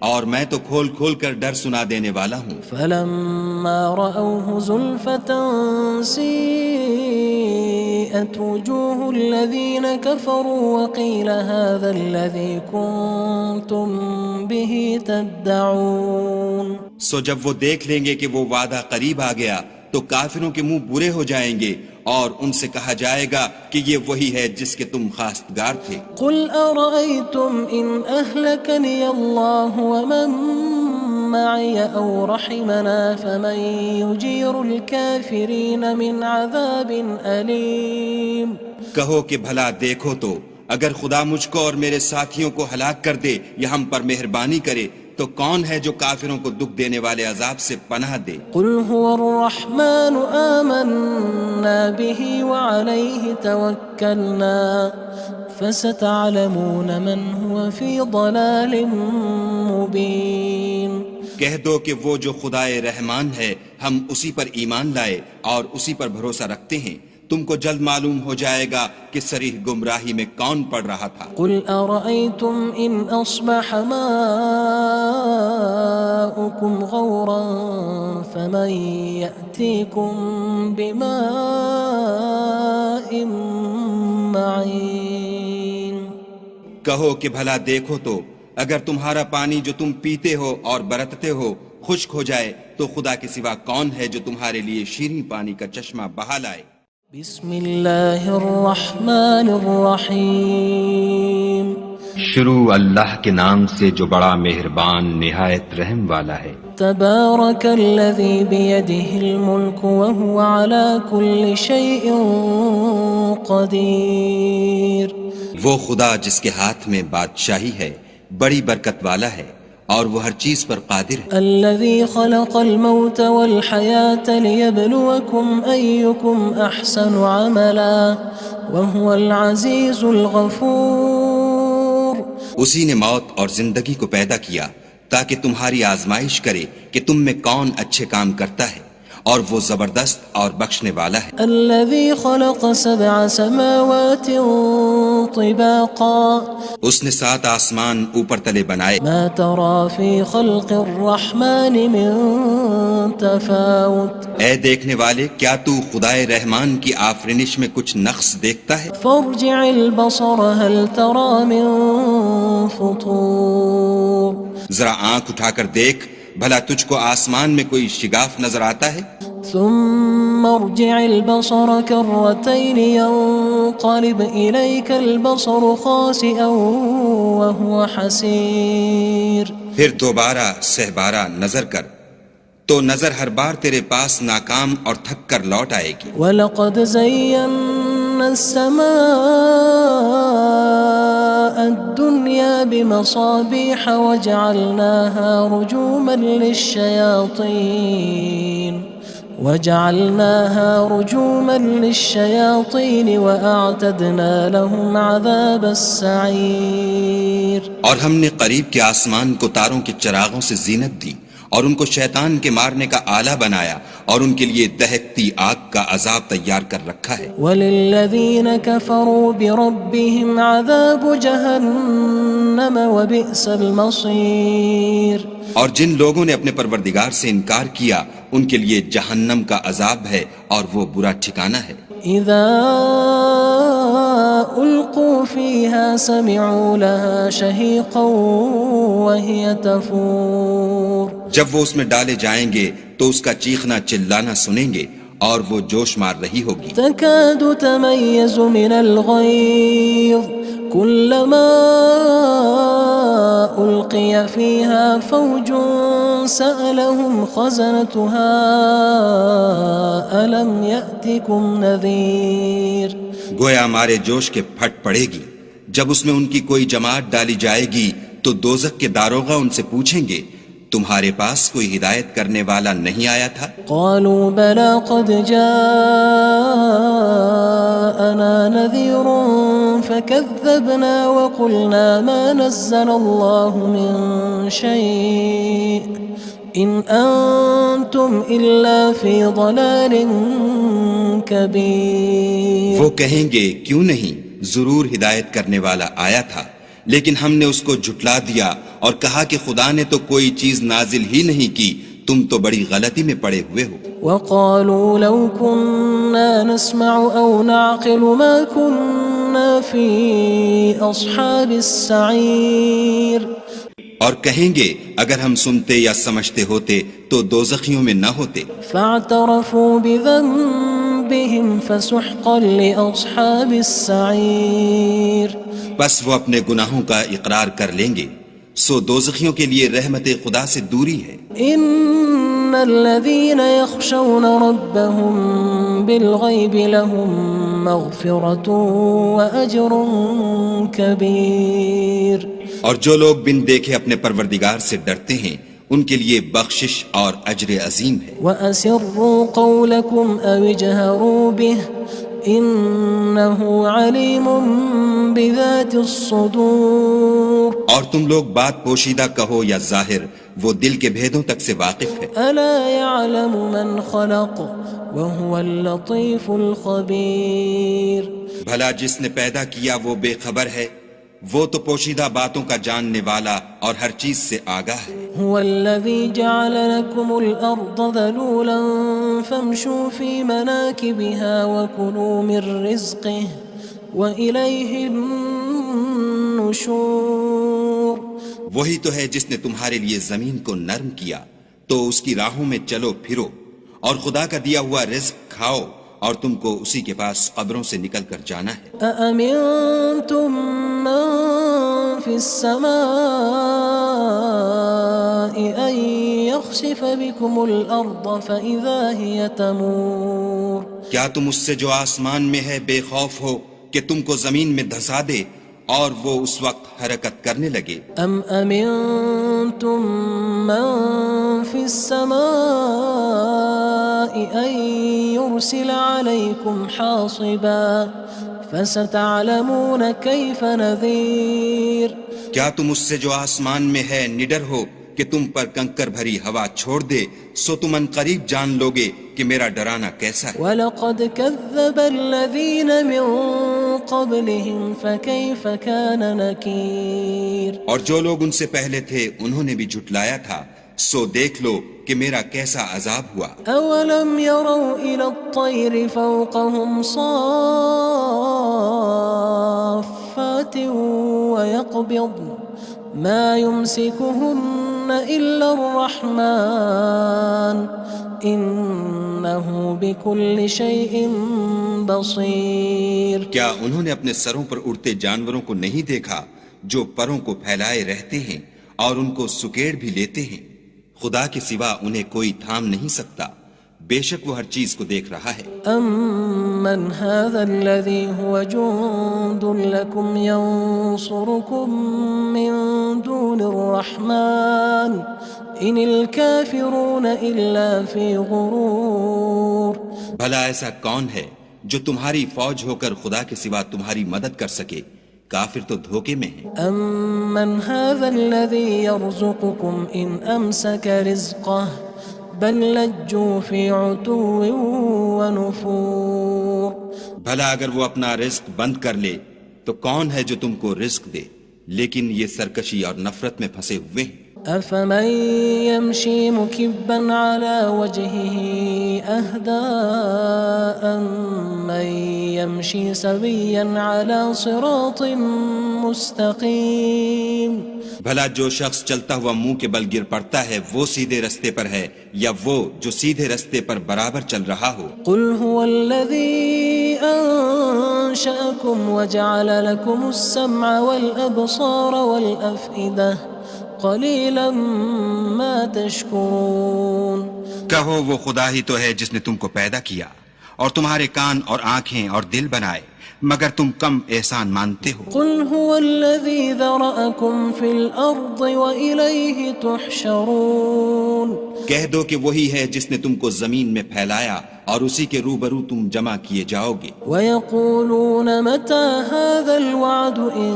اور میں تو کھول کھول کر ڈر سنا دینے والا ہوں فَلَمَّا رَأَوْهُ زُلْفَةً سِيئَتْ وُجُوهُ الَّذِينَ كَفَرُوا وَقِيلَ هَذَا الَّذِي كُنتُم بِهِ تَدَّعُونَ سو جب وہ دیکھ لیں گے کہ وہ وعدہ قریب آ گیا تو کافروں کے منہ برے ہو جائیں گے اور ان سے کہا جائے گا کہ یہ وہی ہے جس کے تم خواستگار تھے قُلْ أَرَأَيْتُمْ إِنْ أَهْلَكَنِيَ اللَّهُ وَمَن مَّعِيَ أَوْ رَحِمَنَا فَمَن يُجِيرُ الْكَافِرِينَ مِنْ عَذَابٍ أَلِيمٍ کہو کہ بھلا دیکھو تو اگر خدا مجھ کو اور میرے ساتھیوں کو ہلاک کر دے یا ہم پر مہربانی کرے تو کون ہے جو کافروں کو دکھ دینے والے عذاب سے پناہ دے قُلْ هُوَ الرَّحْمَنُ آمَنَّا بِهِ وَعَلَيْهِ تَوَكَّلْنَا فَسَتَعْلَمُونَ مَنْ هُوَ فِي ضَلَالٍ مُّبِينٍ کہہ دو کہ وہ جو خدائے رحمان ہے ہم اسی پر ایمان لائے اور اسی پر بھروسہ رکھتے ہیں تم کو جلد معلوم ہو جائے گا کہ صریح گمراہی میں کون پڑ رہا تھا قُلْ أَرَأَيْتُمْ إِنْ أَصْبَحَ مَاؤُكُمْ غَوْرًا فَمَن يَأْتِيكُم بِمَاءٍ مَّعِينٍ کہو کہ بھلا دیکھو تو اگر تمہارا پانی جو تم پیتے ہو اور برتتے ہو خشک ہو جائے تو خدا کے سوا کون ہے جو تمہارے لیے شیریں پانی کا چشمہ بہا لائے؟ بسم اللہ الرحمن الرحیم شروع اللہ کے نام سے جو بڑا مہربان نہایت رحم والا ہے۔ تبارک الذی بیدہ الملک وہو علی کل شیء قدیر وہ خدا جس کے ہاتھ میں بادشاہی ہے بڑی برکت والا ہے اور وہ ہر چیز پر قادر ہے۔ الذي خلق الموت والحياة ليبلوكم أيكم أحسن عملا وهو العزيز الغفور اسی نے موت اور زندگی کو پیدا کیا تاکہ تمہاری آزمائش کرے کہ تم میں کون اچھے کام کرتا ہے اور وہ زبردست اور بخشنے والا ہے۔ الذي خلق 7 سماوات طباقا اس نے 7 آسمان اوپر تلے بنائے، ما ترى في خلق الرحمن من تفاوت اے دیکھنے والے کیا تو خدائے رحمان کی آفرینش میں کچھ نقص دیکھتا ہے؟ فارجع البصر هل ترى من فطور ذرا آنکھ اٹھا کر دیکھ بھلا تجھ کو آسمان میں کوئی شگاف نظر آتا ہے؟ ثم ارجع البصر كرتين ينقلب إليك البصر خاسئا وهو حسير پھر دوبارہ سہبارہ نظر کر تو نظر ہر بار تیرے پاس ناکام اور تھک کر لوٹ آئے گی۔ وَلَقَدْ زَيَّنَّا السَّمَاءَ الدُّنْيَا بِمَصَابِيحَ وَجَعَلْنَاهَا رُجُومًا لِلشَّيَاطِينِ وَأَعْتَدْنَا لَهُمْ عَذَابَ السَّعِيرِ اور ہم نے قریب کے آسمان کو تاروں کے چراغوں سے زینت دی اور ان کو شیطان کے مارنے کا آلہ بنایا اور ان کے لیے دہکتی آگ کا عذاب تیار کر رکھا ہے۔ وَلِلَّذِينَ كَفَرُوا بِرَبِّهِمْ عَذَابُ جَهَنَّمَ وَبِئْسَ الْمَصِيرُ اور جن لوگوں نے اپنے پروردگار سے انکار کیا ان کے لیے جہنم کا عذاب ہے اور وہ برا ٹھکانہ ہے۔ اذا القوا فيها سمعوا لها شهيقا وهي تفور جب وہ اس میں ڈالے جائیں گے تو اس کا چیخنا چلانا سنیں گے اور وہ جوش مار رہی ہوگی۔ تكاد تميز من الغيظ كلما ألقي فيها فوج سألهم خزنتها ألم يأتكم نذير گویا ہمارے جوش کے پھٹ پڑے گی جب اس میں ان کی کوئی جماعت ڈالی جائے گی تو دوزخ کے داروغہ ان سے پوچھیں گے تمہارے پاس کوئی ہدایت کرنے والا نہیں آیا تھا؟ قالوا بلى قد جاءنا نذير فكذبنا وقلنا ما نزل الله من شيء إن أنتم إلا في ضلال كبير وہ کہیں گے کیوں نہیں ضرور ہدایت کرنے والا آیا تھا لیکن ہم نے اس کو جھٹلا دیا اور کہا کہ خدا نے تو کوئی چیز نازل ہی نہیں کی، تم تو بڑی غلطی میں پڑے ہوئے ہو۔ وقالوا لو كنا نسمع أو نعقل ما كنا في أصحاب السعير اور کہیں گے اگر ہم سنتے یا سمجھتے ہوتے تو دوزخیوں میں نہ ہوتے۔ فاعترفوا بذنبهم فسحقا لأصحاب السعير بس وہ اپنے گناہوں کا اقرار کر لیں گے سو دوزخیوں کے لیے رحمت خدا سے دوری ہے۔ ان الذين يخشون ربهم بالغيب لهم مغفرة واجر كبير اور جو لوگ بن دیکھے اپنے پروردگار سے ڈرتے ہیں ان کے لیے بخشش اور اجر عظیم ہے۔ واسروا قولكم او اجهروا به انه علیم بذات الصدور اور تم لوگ بات پوشیدہ کہو یا ظاہر وہ دل کے بھیدوں تک سے واقف ہے۔ الا يعلم من خلق وهو اللطيف الخبير بھلا جس نے پیدا کیا وہ بے خبر ہے، وہ تو پوشیدہ باتوں کا جاننے والا اور ہر چیز سے آگاہ ہے۔ هو الذي جعل لكم الأرض ذلولا فامشوا في مناكبها وكلوا من رزقه وإليه النشور النشور وہی تو ہے جس نے تمہارے لیے زمین کو نرم کیا تو اس کی راہوں میں چلو پھرو، اور خدا کا دیا ہوا رزق کھاؤ، اور تم کو اسی کے پاس قبروں سے نکل کر جانا ہے۔ أأمنتم من في السماء أن يخسف بكم الأرض فإذا هي تمور کیا تم اس سے جو آسمان میں ہے بے خوف ہو کہ تم کو زمین میں دھسا دے اور وہ اس وقت حرکت کرنے لگے؟ أم أمنتم من في السماء أن يرسل عليكم حاصبا فستعلمون كيف نذير کیا تم اس سے جو آسمان میں ہے نڈر ہو کہ تم پر کنکر بھری ہوا چھوڑ دے، سو تم ان قریب جان لوگے کہ میرا ڈرانا کیسا ہے۔ وَلَقَدْ كَذَّبَ الَّذِينَ مِن قَبْلِهِمْ فَكَيْفَ كَانَ نَكِيرٌ اور جو لوگ ان سے پہلے تھے انہوں نے بھی جھٹلایا تھا، سو دیکھ لو کہ میرا کیسا عذاب ہوا۔ أَوَلَمْ يَرَوْا إِلَى الطَّيْرِ فَوْقَهُمْ صَافَّاتٍ وَيَقْبِضْنَ مَا يُمْسِكُهُنَّ إِلَّا الرَّحْمَنُ إِنَّهُ بِكُلِّ شَيْءٍ بَصِيرٌ کیا انہوں نے اپنے سروں پر اڑتے جانوروں کو نہیں دیکھا جو پروں کو پھیلائے رہتے ہیں اور ان کو سکیڑ بھی لیتے ہیں؟ خدا کے سوا انہیں کوئی تھام نہیں سکتا، بے شک وہ ہر چیز کو دیکھ رہا ہے۔ أَمَّنْ هَذَا الَّذِي هُوَ جُندٌ لَكُمْ يَنصُرُكُم مِّن دُونِ الرَّحْمَنِ إِنِ الْكَافِرُونَ إِلَّا فِي غُرُورٍ بھلا ایسا کون ہے جو تمہاری فوج ہو کر خدا کے سوا تمہاری مدد کر سکے؟ کافر تو دھوکے میں ہیں۔ أَمَّنْ هَذَا الَّذِي يَرْزُقُكُمْ إِنْ أَمْسَكَ رِزْقَهُ بَلْ لَجُّوا فِي عُتُوٍّ وَنُفُورٍ بھلا اگر وہ اپنا رزق بند کر لے تو کون ہے جو تم کو رزق دے؟ لیکن یہ سرکشی اور نفرت میں پھنسے ہوئے ہیں۔ أَفَمَن يَمْشِي مُكِبًّا عَلَى وَجْهِهِ أَهْدَىٰ أَمَّن يَمْشِي سَوِيًّا عَلَى صِرَاطٍ مُّسْتَقِيمٍ بھلا جو شخص چلتا ہوا منہ کے بل گر پڑتا ہے وہ سیدھے رستے پر ہے یا وہ جو سیدھے رستے پر برابر چل رہا ہو؟ قُلْ هُوَ الَّذِي أَنشَأَكُمْ وَجَعَلَ لَكُمُ السَّمْعَ وَالْأَبْصَارَ وَالْأَفْئِدَةَ قَلِيلًا مَا تَشْكُرُونَ کہو وہ خدا ہی تو ہے جس نے تم کو پیدا کیا اور تمہارے کان اور آنکھیں اور دل بنائے، مگر تم کم احسان مانتے ہو۔ قُلْ هُوَ الَّذِي ذَرَأَكُمْ فِي الْأَرْضِ وَإِلَيْهِ تُحْشَرُونَ کہہ دو کہ وہی ہے جس نے تم کو زمین میں پھیلایا اور اسی کے روبرو تم جمع کیے جاؤ گے۔ وَيَقُولُونَ مَتَى هَذَا الْوَعْدُ إِن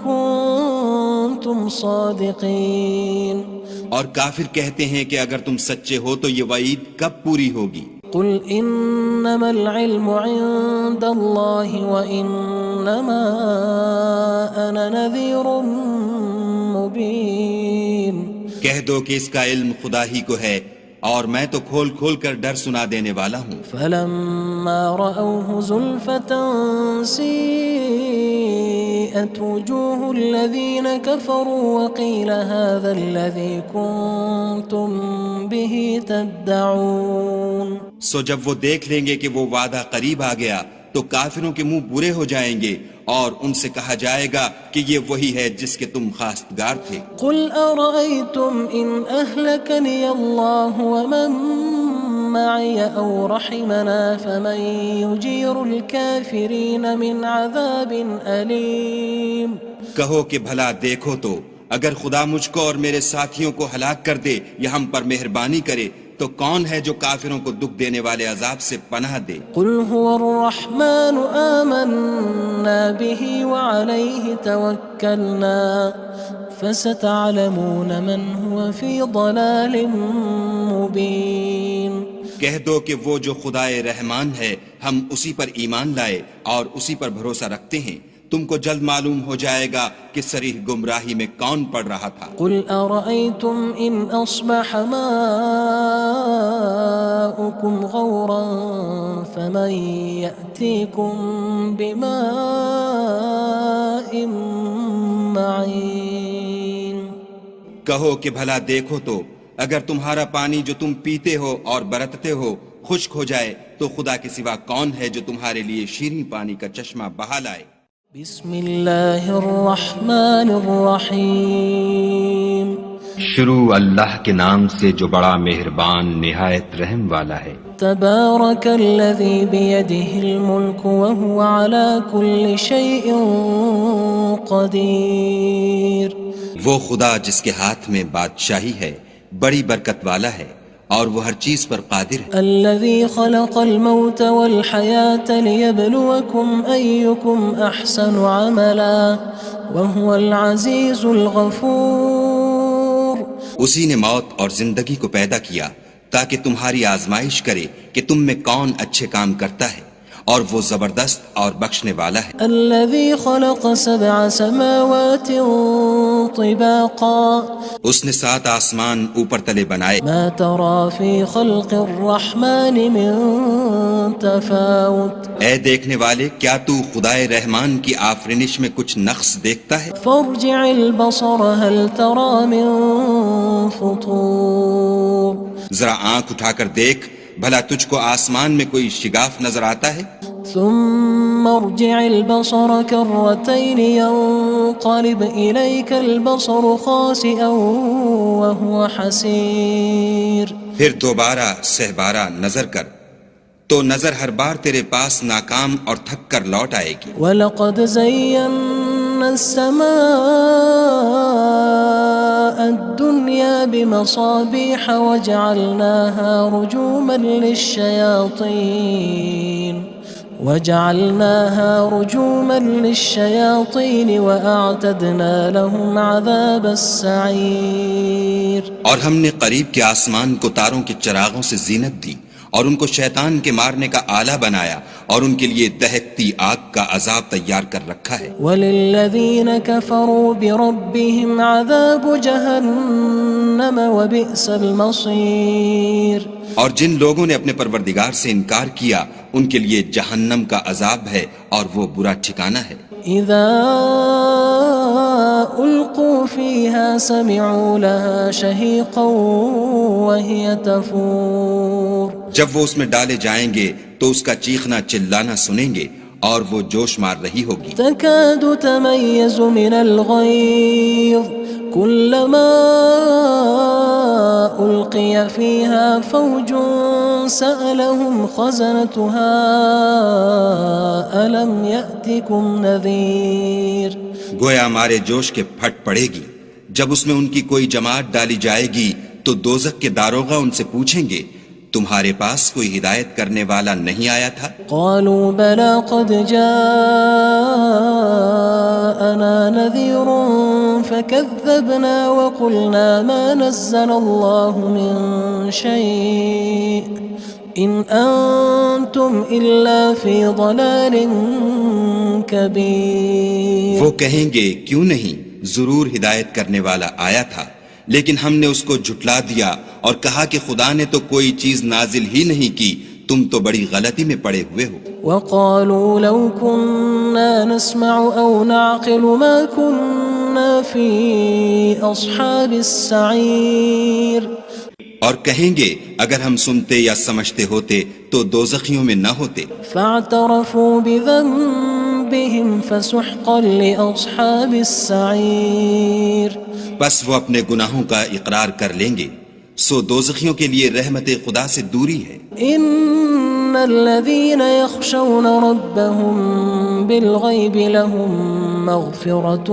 كُنتُمْ صَادِقِينَ اور کافر کہتے ہیں کہ اگر تم سچے ہو تو یہ وعید کب پوری ہوگی؟ قُلْ إِنَّمَا الْعِلْمُ عِندَ اللَّهِ وَإِنَّمَا أَنَا نَذِيرٌ مُّبِينٌ کہہ دو کہ اس کا علم خدا ہی کو ہے اور میں تو کھول کھول کر ڈر سنا دینے والا ہوں۔ فَلَمَّا رَأَوْهُ زُلْفَةً سِيئَتْ وُجُوهُ الَّذِينَ كَفَرُوا وَقِيلَ هَذَا الَّذِي كُنتُم بِهِ تَدَّعُونَ سو جب وہ دیکھ لیں گے کہ وہ وعدہ قریب آ گیا تو کافروں کے منہ برے ہو جائیں گے اور ان سے کہا جائے گا کہ یہ وہی ہے جس کے تم خواستگار تھے۔ قُلْ أَرَأَيْتُمْ إِنْ أَهْلَكَنِيَ اللَّهُ وَمَن مَّعِيَ أَوْ رَحِمَنَا فَمَن يُجِيرُ الْكَافِرِينَ مِنْ عَذَابٍ أَلِيمٍ کہو کہ بھلا دیکھو تو اگر خدا مجھ کو اور میرے ساتھیوں کو ہلاک کر دے یا ہم پر مہربانی کرے تو کون ہے جو کافروں کو دکھ دینے والے عذاب سے پناہ دے؟ قُلْ هُوَ الرَّحْمَنُ آمَنَّا بِهِ وَعَلَيْهِ تَوَكَّلْنَا فَسَتَعْلَمُونَ مَنْ هُوَ فِي ضَلَالٍ مُّبِينٍ کہہ دو کہ وہ جو خدائے رحمان ہے ہم اسی پر ایمان لائے اور اسی پر بھروسہ رکھتے ہیں، تم کو جلد معلوم ہو جائے گا کہ صریح گمراہی میں کون پڑ رہا تھا۔ قُلْ أَرَأَيْتُمْ إِنْ أَصْبَحَ مَاؤُكُمْ غَوْرًا فَمَن يَأْتِيكُم بِمَاءٍ معين کہو کہ بھلا دیکھو تو اگر تمہارا پانی جو تم پیتے ہو اور برتتے ہو خشک ہو جائے تو خدا کے سوا کون ہے جو تمہارے لیے شیریں پانی کا چشمہ بہا لائے؟ بسم اللہ الرحمن الرحیم شروع اللہ کے نام سے جو بڑا مہربان نہایت رحم والا ہے۔ تبارک الذی بیدہ الملک وہو علی کل شیء قدیر، وہ خدا جس کے ہاتھ میں بادشاہی ہے بڑی برکت والا ہے اور وہ ہر چیز پر قادر ہے۔ الذي خلق الموت والحياة ليبلوكم أيكم أحسن عملا وهو العزيز الغفور، اسی نے موت اور زندگی کو پیدا کیا تاکہ تمہاری آزمائش کرے کہ تم میں کون اچھے کام کرتا ہے، اور وہ زبردست اور بخشنے والا ہے۔ الذي خلق 7 سماوات طباقا اس نے 7 آسمان اوپر تلے بنائے، ما ترى في خلق الرحمن من تفاوت اے دیکھنے والے کیا تو خدائے رحمان کی آفرینش میں کچھ نقص دیکھتا ہے؟ فارجع البصر هل ترى من فطور، ذرا آنکھ اٹھا کر دیکھ بھلا تجھ کو آسمان میں کوئی شگاف نظر آتا ہے؟ ثم ارجع البصر كرتين ينقلب إليك البصر خاسئا وهو حسير، پھر دوبارہ سہبارہ نظر کر تو نظر ہر بار تیرے پاس ناکام اور تھک کر لوٹ آئے گی۔ وَلَقَدْ زَيَّنَّا السَّمَاءَ الدُّنْيَا بِمَصَابِيحَ وَجَعَلْنَاهَا رُجُومًا لِلشَّيَاطِينِ وَأَعْتَدْنَا لَهُمْ عَذَابَ السَّعِيرِ، اور ہم نے قریب کے آسمان کو تاروں کے چراغوں سے زینت دی اور ان کو شیطان کے مارنے کا آلہ بنایا اور ان کے لیے دہکتی آگ کا عذاب تیار کر رکھا ہے۔ وَلِلَّذِينَ كَفَرُوا بِرَبِّهِمْ عَذَابُ جَهَنَّمَ وَبِئْسَ الْمَصِيرُ، اور جن لوگوں نے اپنے پروردگار سے انکار کیا ان کے لیے جہنم کا عذاب ہے اور وہ برا ٹھکانہ ہے۔ اذا القوا فيها سمعوا لها شهيقا وهي تفور، جب وہ اس میں ڈالے جائیں گے تو اس کا چیخنا چلانا سنیں گے اور وہ جوش مار رہی ہوگی۔ تكاد تميز من الغيظ كلما ألقي فيها فوج سألهم خزنتها ألم يأتكم نذير، گویا ہمارے جوش کے پھٹ پڑے گی جب اس میں ان کی کوئی جماعت ڈالی جائے گی تو دوزخ کے داروغہ ان سے پوچھیں گے تمہارے پاس کوئی ہدایت کرنے والا نہیں آیا تھا؟ قالوا بلى قد جاءنا نذير فكذبنا وقلنا ما نزل الله من شيء إن أنتم إلا في ضلال كبير، وہ کہیں گے کیوں نہیں، ضرور ہدایت کرنے والا آیا تھا، لیکن ہم نے اس کو جھٹلا دیا اور کہا کہ خدا نے تو کوئی چیز نازل ہی نہیں کی، تم تو بڑی غلطی میں پڑے ہوئے ہو۔ وقالوا لو كنا نسمع أو نعقل ما كنا في أصحاب السعير، اور کہیں گے اگر ہم سنتے یا سمجھتے ہوتے تو دوزخیوں میں نہ ہوتے۔ فاعترفوا بذنبهم فسحقا لأصحاب السعير، بس وہ اپنے گناہوں کا اقرار کر لیں گے، سو دوزخیوں کے لیے رحمت خدا سے دوری ہے۔ ان الذين يخشون ربهم بالغيب لهم مغفرة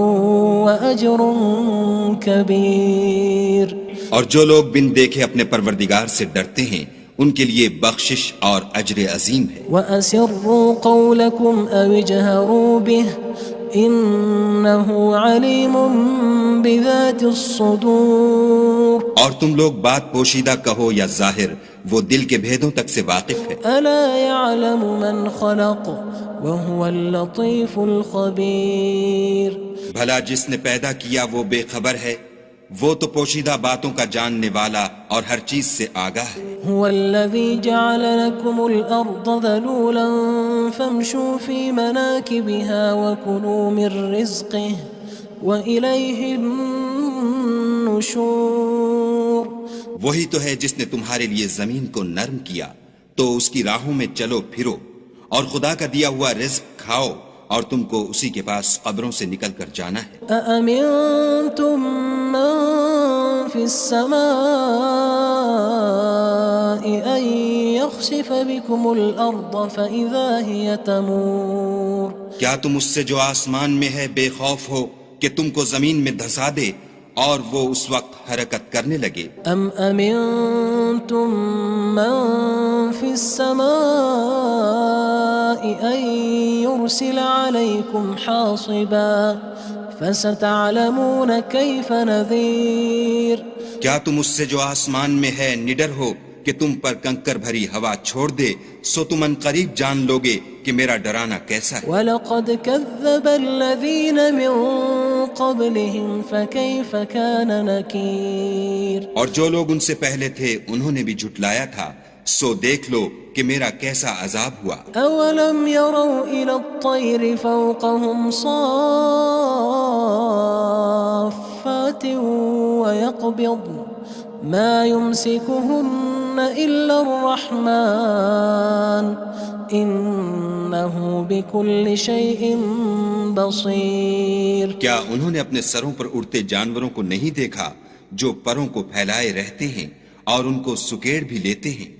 وأجر كبير، اور جو لوگ بن دیکھے اپنے پروردگار سے ڈرتے ہیں ان کے لیے بخشش اور اجر عظیم ہے۔ وأسروا قولكم أو اجهروا به إنه عليم بذات الصدور، اور تم لوگ بات پوشیدہ کہو یا ظاہر، وہ دل کے بھیدوں تک سے واقف ہے۔ ألا يعلم من خلق وهو اللطيف الخبير، بھلا جس نے پیدا کیا وہ بے خبر ہے، وہ تو پوشیدہ باتوں کا جاننے والا اور ہر چیز سے آگاہ ہے۔ هو الذي جعل لكم الأرض ذلولا فامشوا في مناكبها وكلوا من رزقه وإليه النشور. وہی تو ہے جس نے تمہارے لیے زمین کو نرم کیا تو اس کی راہوں میں چلو پھرو، اور خدا کا دیا ہوا رزق کھاؤ، اور تم کو اسی کے پاس قبروں سے نکل کر جانا ہے. أأمنتم من في السماء أن يخسف بكم الأرض فإذا هي تمور. کیا تم اس سے جو آسمان میں ہے بے خوف ہو کہ تم کو زمین میں دھسا دے اور وہ اس وقت حرکت کرنے لگے؟ أم أمنتم من في السماء أن يرسل عليكم حاصبا فستعلمون كيف نذير. کیا تم اس سے جو آسمان میں ہے نڈر ہو کہ تم پر کنکر بھری ہوا چھوڑ دے، سو تم ان قریب جان لوگے کہ میرا ڈرانا کیسا ہے. وَلَقَدْ كَذَّبَ الَّذِينَ مِن قَبْلِهِمْ فَكَيْفَ كَانَ نَكِيرٌ. اور جو لوگ ان سے پہلے تھے انہوں نے بھی جھٹلایا تھا، سو دیکھ لو کہ میرا کیسا عذاب ہوا. أَوَلَمْ يَرَوْا إِلَى الطَّيْرِ فَوْقَهُمْ صَافَّاتٍ وَيَقْبِضْنَ مَا يُمْسِكُهُنَّ إِلَّا الرَّحْمَنُ إِنَّهُ بِكُلِّ شَيْءٍ بَصِيرٌ. کیا انہوں نے اپنے سروں پر اڑتے جانوروں کو نہیں دیکھا جو پروں کو پھیلائے رہتے ہیں اور ان کو سکیڑ بھی لیتے ہیں؟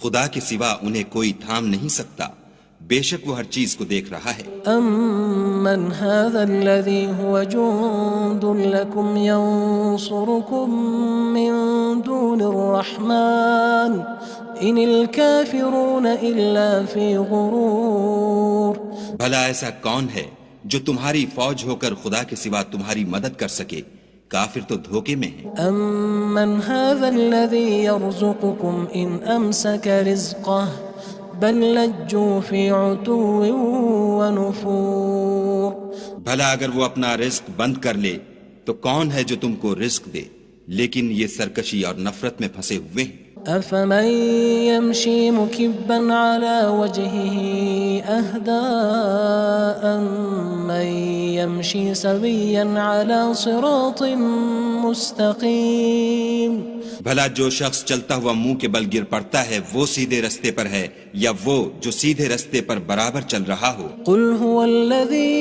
خدا کے سوا انہیں کوئی تھام نہیں سکتا، بے شک وہ ہر چیز کو دیکھ رہا ہے. أَمَّنْ هَذَا الَّذِي هُوَ جُندٌ لَكُمْ يَنصُرُكُم مِّن دُونِ الرَّحْمَنِ إِنِ الْكَافِرُونَ إِلَّا فِي غُرُورٍ. بھلا ایسا کون ہے جو تمہاری فوج ہو کر خدا کے سوا تمہاری مدد کر سکے؟ کافر تو دھوکے میں ہیں. أَمَّنْ هَذَا الَّذِي يَرْزُقُكُمْ إِنْ أَمْسَكَ رِزْقَهُ بَلْ لَجُّوا فِي عُتُوٍّ وَنُفُورٍ. بھلا اگر وہ اپنا رزق بند کر لے تو کون ہے جو تم کو رزق دے، لیکن یہ سرکشی اور نفرت میں پھنسے ہوئے ہیں. أَفَمَن يَمْشِي مُكِبًّا عَلَى وَجْهِهِ أَهْدَىٰ أَمَّن يَمْشِي سَوِيًّا عَلَى صِرَاطٍ مُّسْتَقِيمٍ. بھلا جو شخص چلتا ہوا منہ کے بل گر پڑتا ہے وہ سیدھے رستے پر ہے، یا وہ جو سیدھے رستے پر برابر چل رہا ہو؟ قُلْ هُوَ الَّذِي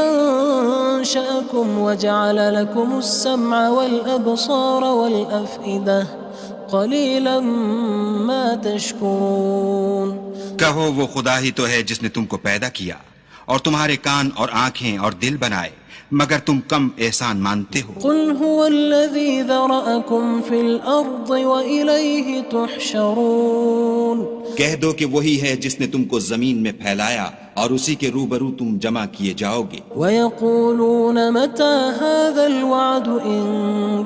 أَنشَأَكُمْ وَجَعَلَ لَكُمُ السَّمْعَ وَالْأَبْصَارَ وَالْأَفْئِدَةَ قَلِيلًا مَا تَشْكُرُونَ. کہو وہ خدا ہی تو ہے جس نے تم کو پیدا کیا اور تمہارے کان اور آنکھیں اور دل بنائے، مگر تم کم احسان مانتے ہو. قُلْ هُوَ الَّذِي ذَرَأَكُمْ فِي الْأَرْضِ وَإِلَيْهِ تُحْشَرُونَ. کہہ دو کہ وہی ہے جس نے تم کو زمین میں پھیلایا اور اسی کے روبرو تم جمع کیے جاؤ گے. وَيَقُولُونَ مَتَى هَذَا الْوَعْدُ إِن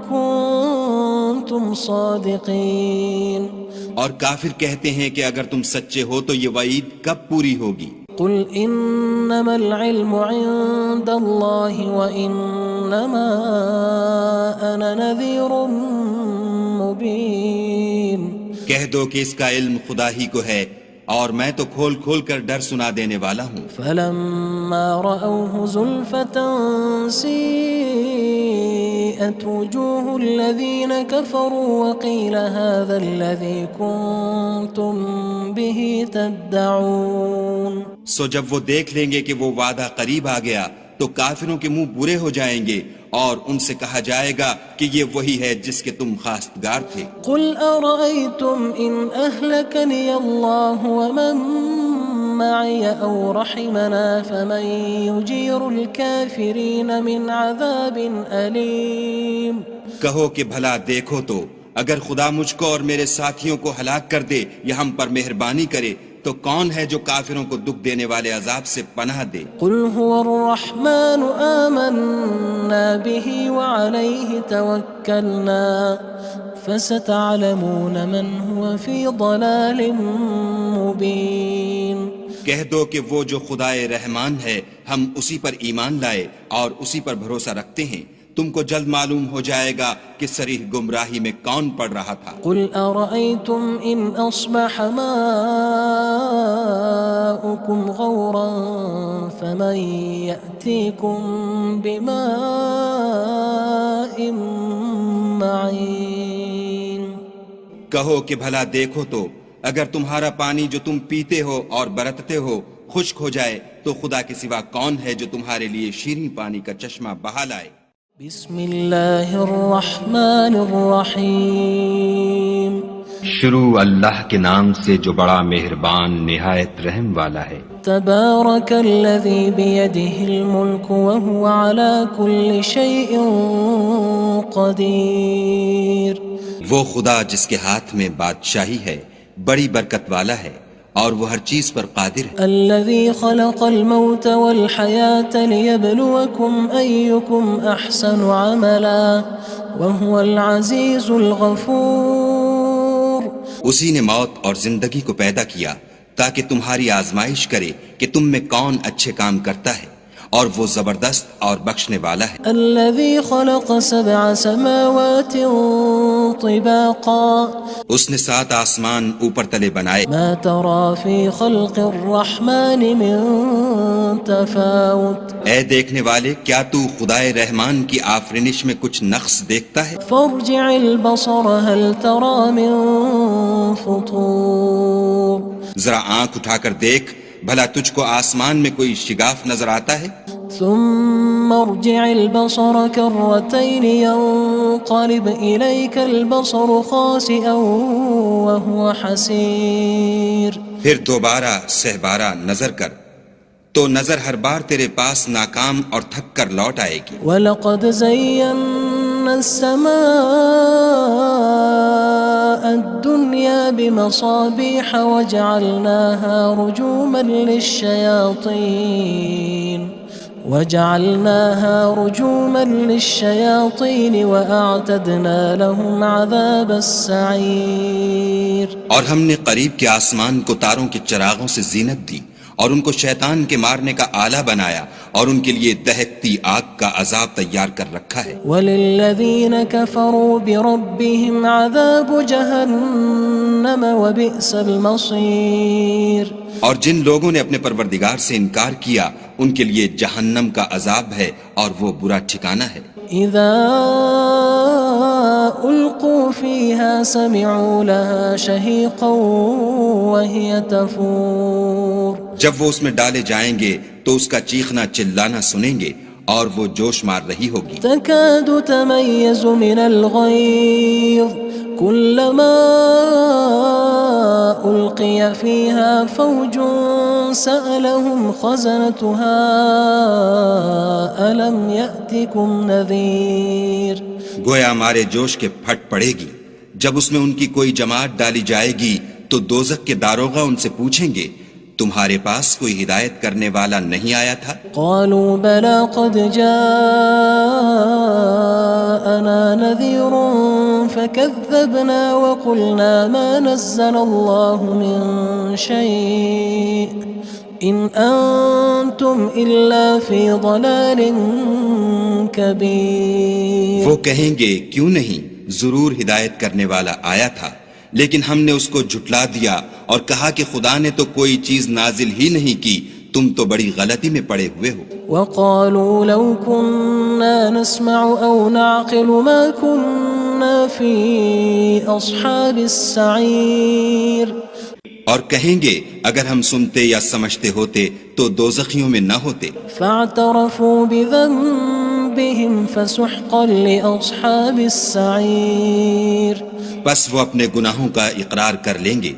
كُنتُمْ صَادِقِينَ. اور کافر کہتے ہیں کہ اگر تم سچے ہو تو یہ وعید کب پوری ہوگی؟ قُلْ إِنَّمَا الْعِلْمُ عِندَ اللَّهِ وَإِنَّمَا أَنَا نَذِيرٌ مُّبِينٌ. کہہ دو کہ اس کا علم خدا ہی کو ہے اور میں تو کھول کھول کر ڈر سنا دینے والا ہوں. فَلَمَّا رَأَوْهُ زُلْفَةً سِيئَتْ وُجُوهُ الَّذِينَ كَفَرُوا وَقِيلَ هَذَا الَّذِي كُنتُم بِهِ تَدَّعُونَ. سو جب وہ دیکھ لیں گے کہ وہ وعدہ قریب آ گیا تو کافروں کے منہ برے ہو جائیں گے اور ان سے کہا جائے گا کہ یہ وہی ہے جس کے تم خواستگار تھے. قُلْ أَرَأَيْتُمْ إِنْ أَهْلَكَنِيَ اللَّهُ وَمَن مَّعِيَ أَوْ رَحِمَنَا فَمَن يُجِيرُ الْكَافِرِينَ مِنْ عَذَابٍ أَلِيمٍ. کہو کہ بھلا دیکھو تو اگر خدا مجھ کو اور میرے ساتھیوں کو ہلاک کر دے یا ہم پر مہربانی کرے تو کون ہے جو کافروں کو دکھ دینے والے عذاب سے پناہ دے؟ قُلْ هُوَ الرَّحْمَنُ آمَنَّا بِهِ وَعَلَيْهِ تَوَكَّلْنَا فَسَتَعْلَمُونَ مَنْ هُوَ فِي ضَلَالٍ مُّبِينٍ. کہہ دو کہ وہ جو خدائے رحمان ہے ہم اسی پر ایمان لائے اور اسی پر بھروسہ رکھتے ہیں، تم کو جلد معلوم ہو جائے گا کہ صریح گمراہی میں کون پڑ رہا تھا. قُلْ أَرَأَيْتُمْ إِنْ أَصْبَحَ مَاؤُكُمْ غَوْرًا فمن يأتيكم بماء معين کہو کہ بھلا دیکھو تو اگر تمہارا پانی جو تم پیتے ہو اور برتتے ہو خشک ہو جائے تو خدا کے سوا کون ہے جو تمہارے لیے شیریں پانی کا چشمہ بہا لائے؟ بسم اللہ الرحمن الرحیم شروع اللہ کے نام سے جو بڑا مہربان نہایت رحم والا ہے۔ تبارک الذی بیدہ الملک وہو علی کل شیء قدیر وہ خدا جس کے ہاتھ میں بادشاہی ہے بڑی برکت والا ہے اور وہ ہر چیز پر قادر ہے۔ الذی خلق الموت والحیاة لیبلوکم ایکم احسن عملا وہو العزیز الغفور اسی نے موت اور زندگی کو پیدا کیا تاکہ تمہاری آزمائش کرے کہ تم میں کون اچھے کام کرتا ہے اور وہ زبردست اور بخشنے والا ہے۔ الذي خلق 7 سماوات طباقا اس نے 7 آسمان اوپر تلے بنائے، ما ترى في خلق الرحمن من تفاوت اے دیکھنے والے کیا تو خدائے رحمان کی آفرینش میں کچھ نقص دیکھتا ہے؟ فارجع البصر هل ترى من فطور ذرا آنکھ اٹھا کر دیکھ بھلا تجھ کو آسمان میں کوئی شگاف نظر آتا ہے؟ ثم ارجع البصر كرتين ينقلب إليك البصر خاسئا وهو حسير پھر دوبارہ سہبارہ نظر کر تو نظر ہر بار تیرے پاس ناکام اور تھک کر لوٹ آئے گی۔ وَلَقَدْ زَيَّنَّا السَّمَاءَ الدُّنْيَا بِمَصَابِيحَ وَجَعَلْنَاهَا رُجُومًا لِلشَّيَاطِينِ وَأَعْتَدْنَا لَهُمْ عَذَابَ السَّعِيرِ اور ہم نے قریب کے آسمان کو تاروں کے چراغوں سے زینت دی اور ان کو شیطان کے مارنے کا آلہ بنایا اور ان کے لیے دہکتی آگ کا عذاب تیار کر رکھا ہے۔ وَلِلَّذِينَ كَفَرُوا بِرَبِّهِمْ عَذَابُ جَهَنَّمَ وَبِئْسَ الْمَصِيرُ اور جن لوگوں نے اپنے پروردگار سے انکار کیا ان کے لیے جہنم کا عذاب ہے اور وہ برا ٹھکانہ ہے۔ اذا القوا فيها سمعوا لها شهيقا وهي تفور جب وہ اس میں ڈالے جائیں گے تو اس کا چیخنا چلانا سنیں گے اور وہ جوش مار رہی ہوگی۔ تكاد تميز من الغيظ كلما ألقي فيها فوج سألهم خزنتها ألم يأتكم نذير گویا مارے جوش کے پھٹ پڑے گی جب اس میں ان کی کوئی جماعت ڈالی جائے گی تو دوزخ کے داروغہ ان سے پوچھیں گے تمہارے پاس کوئی ہدایت کرنے والا نہیں آیا تھا؟ قالوا بلى قد جاءنا نذير فكذبنا وقلنا ما نزل الله من شيء إن أنتم إلا في ضلال كبير وہ کہیں گے کیوں نہیں ضرور ہدایت کرنے والا آیا تھا لیکن ہم نے اس کو جھٹلا دیا اور کہا کہ خدا نے تو کوئی چیز نازل ہی نہیں کی تم تو بڑی غلطی میں پڑے ہوئے ہو۔ وقالوا لو كنا نسمع أو نعقل ما كنا في أصحاب السعير اور کہیں گے اگر ہم سنتے یا سمجھتے ہوتے تو دوزخیوں میں نہ ہوتے۔ فاعترفوا بذنبهم فسحقا لأصحاب السعير بس وہ اپنے گناہوں کا اقرار کر لیں گے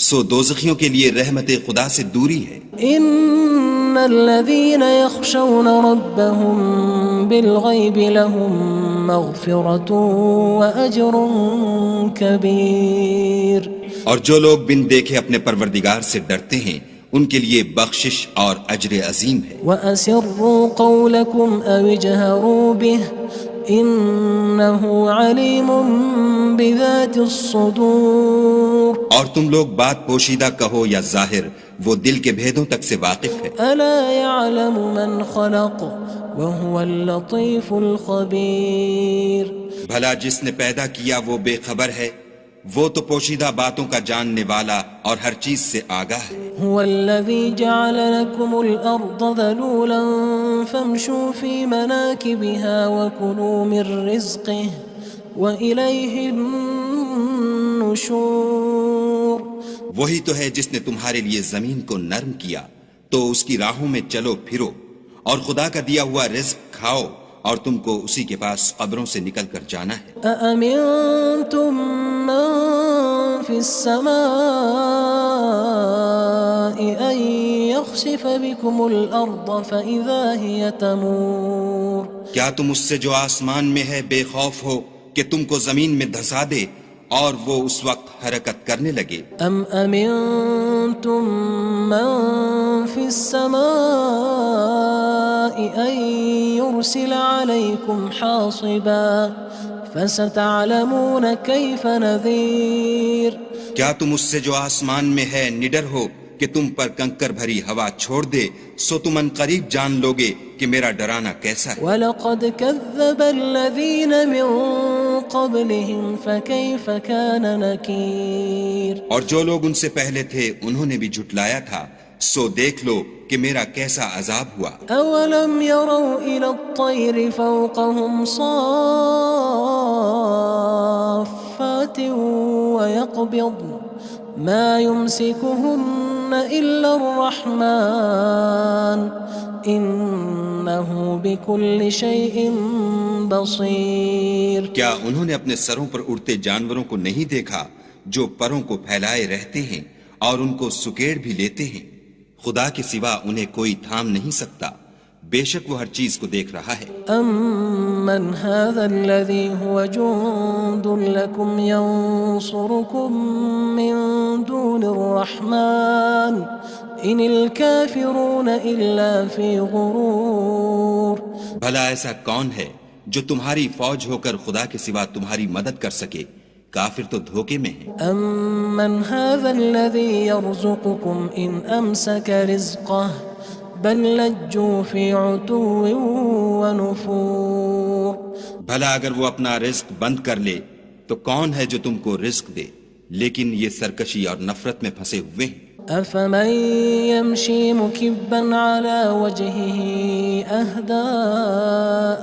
سو دوزخیوں کے لیے رحمت خدا سے دوری ہے۔ ان الذين يخشون ربهم بالغيب لهم مغفرة وأجر كبير اور جو لوگ بن دیکھے اپنے پروردگار سے ڈرتے ہیں ان کے لیے بخشش اور اجر عظیم ہے۔ وَأَسِرُّوا قَوْلَكُمْ أَوِ اجْهَرُوا بِهِ إِنَّهُ عَلِيمٌ بِذَاتِ الصُّدُورِ اور تم لوگ بات پوشیدہ کہو یا ظاہر وہ دل کے بھیدوں تک سے واقف ہے۔ أَلَا يَعْلَمُ مَنْ خَلَقَ وَهُوَ اللَّطِيفُ الْخَبِيرُ بھلا جس نے پیدا کیا وہ بے خبر ہے وہ تو پوشیدہ باتوں کا جاننے والا اور ہر چیز سے آگاہ ہے۔ هو الذي جعل لكم الأرض ذلولا فامشوا في مناكبها وكلوا من رزقه وإليه النشور۔ وہی تو ہے جس نے تمہارے لیے زمین کو نرم کیا تو اس کی راہوں میں چلو پھرو اور خدا کا دیا ہوا رزق کھاؤ اور تم کو اسی کے پاس قبروں سے نکل کر جانا ہے۔ أأمنتم من في السماء أن يخسف بكم الأرض فإذا هي تمور۔ کیا تم اس سے جو آسمان میں ہے بے خوف ہو کہ تم کو زمین میں دھسا دے اور وہ اس وقت حرکت کرنے لگے؟ أم أمنتم من في السماء أن يرسل عليكم حاصبا فستعلمون كيف نذير۔ کیا تم اس سے جو آسمان میں ہے نڈر ہو کہ تم پر کنکر بھری ہوا چھوڑ دے، سو تم ان قریب جان لوگے کہ میرا ڈرانا کیسا ہے۔ وَلَقَدْ كَذَّبَ الَّذِينَ مِن قَبْلِهِمْ فَكَيْفَ كَانَ نَكِيرٌ۔ اور جو لوگ ان سے پہلے تھے انہوں نے بھی جھٹلایا تھا، سو دیکھ لو کہ میرا کیسا عذاب ہوا۔ أَوَلَمْ يَرَوْا إِلَى الطَّيْرِ فَوْقَهُمْ صَافَّاتٍ وَيَقْبِضْنَ مَا يُمْسِكُهُنَّ إِلَّا الرَّحْمَنُ إِنَّهُ بِكُلِّ شَيْءٍ بَصِيرٌ۔ کیا انہوں نے اپنے سروں پر اڑتے جانوروں کو نہیں دیکھا جو پروں کو پھیلائے رہتے ہیں اور ان کو سکیڑ بھی لیتے ہیں؟ خدا کے سوا انہیں کوئی تھام نہیں سکتا، بے شک وہ ہر چیز کو دیکھ رہا ہے۔ أَمَّنْ هَذَا الَّذِي هُوَ جُندٌ لَكُمْ يَنصُرُكُم مِّن دُونِ الرَّحْمَنِ إِنِ الْكَافِرُونَ إِلَّا فِي غُرُورٍ۔ بھلا ایسا کون ہے جو تمہاری فوج ہو کر خدا کے سوا تمہاری مدد کر سکے؟ کافر تو دھوکے میں ہیں۔ أَمَّنْ هَذَا الَّذِي يَرْزُقُكُمْ إِنْ أَمْسَكَ رِزْقَهُ بَلْ لَجُّوا فِي عُتُوٍّ وَنُفُورٍ۔ بھلا اگر وہ اپنا رزق بند کر لے تو کون ہے جو تم کو رزق دے؟ لیکن یہ سرکشی اور نفرت میں پھنسے ہوئے ہیں۔ أَفَمَن يَمْشِي مُكِبًّا عَلَى وَجْهِهِ أَهْدَىٰ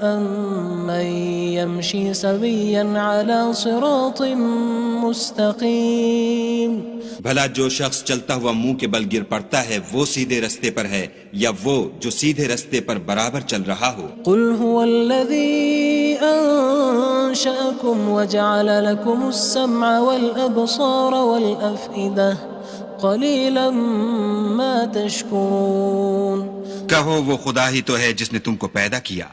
أَمَّن يَمْشِي سَوِيًّا عَلَى صِرَاطٍ مُّسْتَقِيمٍ۔ بھلا جو شخص چلتا ہوا منہ کے بل گر پڑتا ہے وہ سیدھے رستے پر ہے یا وہ جو سیدھے رستے پر برابر چل رہا ہو؟ قُلْ هُوَ الَّذِي أَنشَأَكُمْ وَجَعَلَ لَكُمُ السَّمْعَ وَالْأَبْصَارَ وَالْأَفْئِدَةَ قَلِيلًا مَا تَشْكُرُونَ۔ کہو وہ خدا ہی تو ہے جس نے تم کو پیدا کیا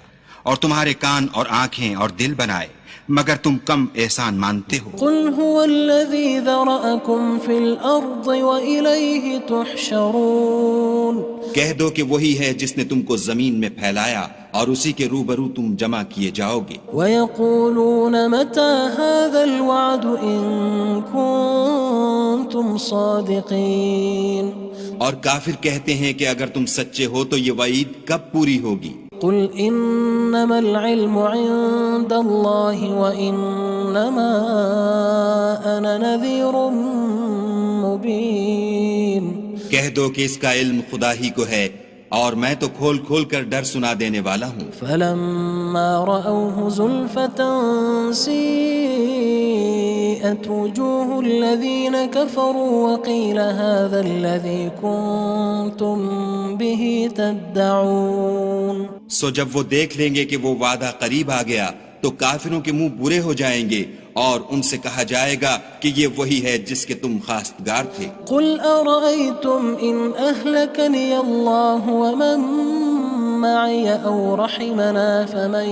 اور تمہارے کان اور آنکھیں اور دل بنائے، مگر تم کم احسان مانتے ہو۔ قُلْ هُوَ الَّذِي ذَرَأَكُمْ فِي الْأَرْضِ وَإِلَيْهِ تُحْشَرُونَ۔ کہہ دو کہ وہی ہے جس نے تم کو زمین میں پھیلایا اور اسی کے روبرو تم جمع کیے جاؤ گے۔ وَيَقُولُونَ مَتَى هَذَا الْوَعْدُ إِن كُنتُمْ صَادِقِينَ۔ اور کافر کہتے ہیں کہ اگر تم سچے ہو تو یہ وعید کب پوری ہوگی؟ قُلْ إِنَّمَا الْعِلْمُ عِندَ اللَّهِ وَإِنَّمَا أَنَا نَذِيرٌ مُّبِينٌ۔ کہہ دو کہ اس کا علم خدا ہی کو ہے اور میں تو کھول کھول کر ڈر سنا دینے والا ہوں۔ فَلَمَّا رَأَوْهُ زُلْفَةً سِيئَتْ وُجُوهُ الَّذِينَ كَفَرُوا وَقِيلَ هَذَا الَّذِي كُنتُم بِهِ تَدَّعُونَ۔ سو جب وہ دیکھ لیں گے کہ وہ وعدہ قریب آ گیا تو کافروں کے منہ برے ہو جائیں گے اور ان سے کہا جائے گا کہ یہ وہی ہے جس کے تم خواستگار تھے۔ قُلْ أَرَأَيْتُمْ إِنْ أَهْلَكَنِيَ اللَّهُ وَمَن مَّعِيَ أَوْ رَحِمَنَا فَمَن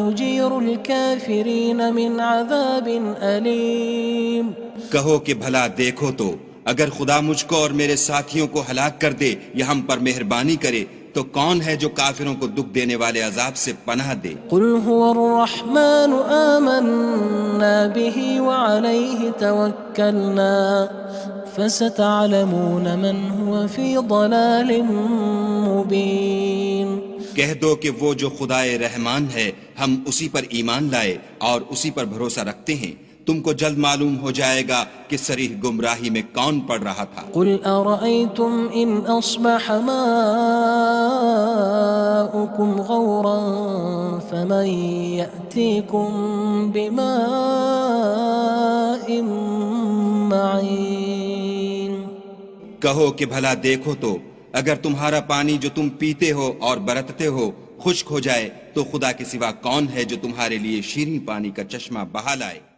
يُجِيرُ الْكَافِرِينَ مِنْ عَذَابٍ أَلِيمٍ۔ کہو کہ بھلا دیکھو تو اگر خدا مجھ کو اور میرے ساتھیوں کو ہلاک کر دے یا ہم پر مہربانی کرے تو کون ہے جو کافروں کو دکھ دینے والے عذاب سے پناہ دے؟ قُلْ هُوَ الرَّحْمَنُ آمَنَّا بِهِ وَعَلَيْهِ تَوَكَّلْنَا فَسَتَعْلَمُونَ مَنْ هُوَ فِي ضَلَالٍ مُّبِينٍ۔ کہہ دو کہ وہ جو خدائے رحمان ہے ہم اسی پر ایمان لائے اور اسی پر بھروسہ رکھتے ہیں، تم کو جلد معلوم ہو جائے گا کہ صریح گمراہی میں کون پڑ رہا تھا۔ قل أرأيتم إن أصبح ماؤكم غورا فمن يأتيكم بماء معين۔ کہو کہ بھلا دیکھو تو اگر تمہارا پانی جو تم پیتے ہو اور برتتے ہو خشک ہو جائے تو خدا کے سوا کون ہے جو تمہارے لیے شیریں پانی کا چشمہ بہا لائے۔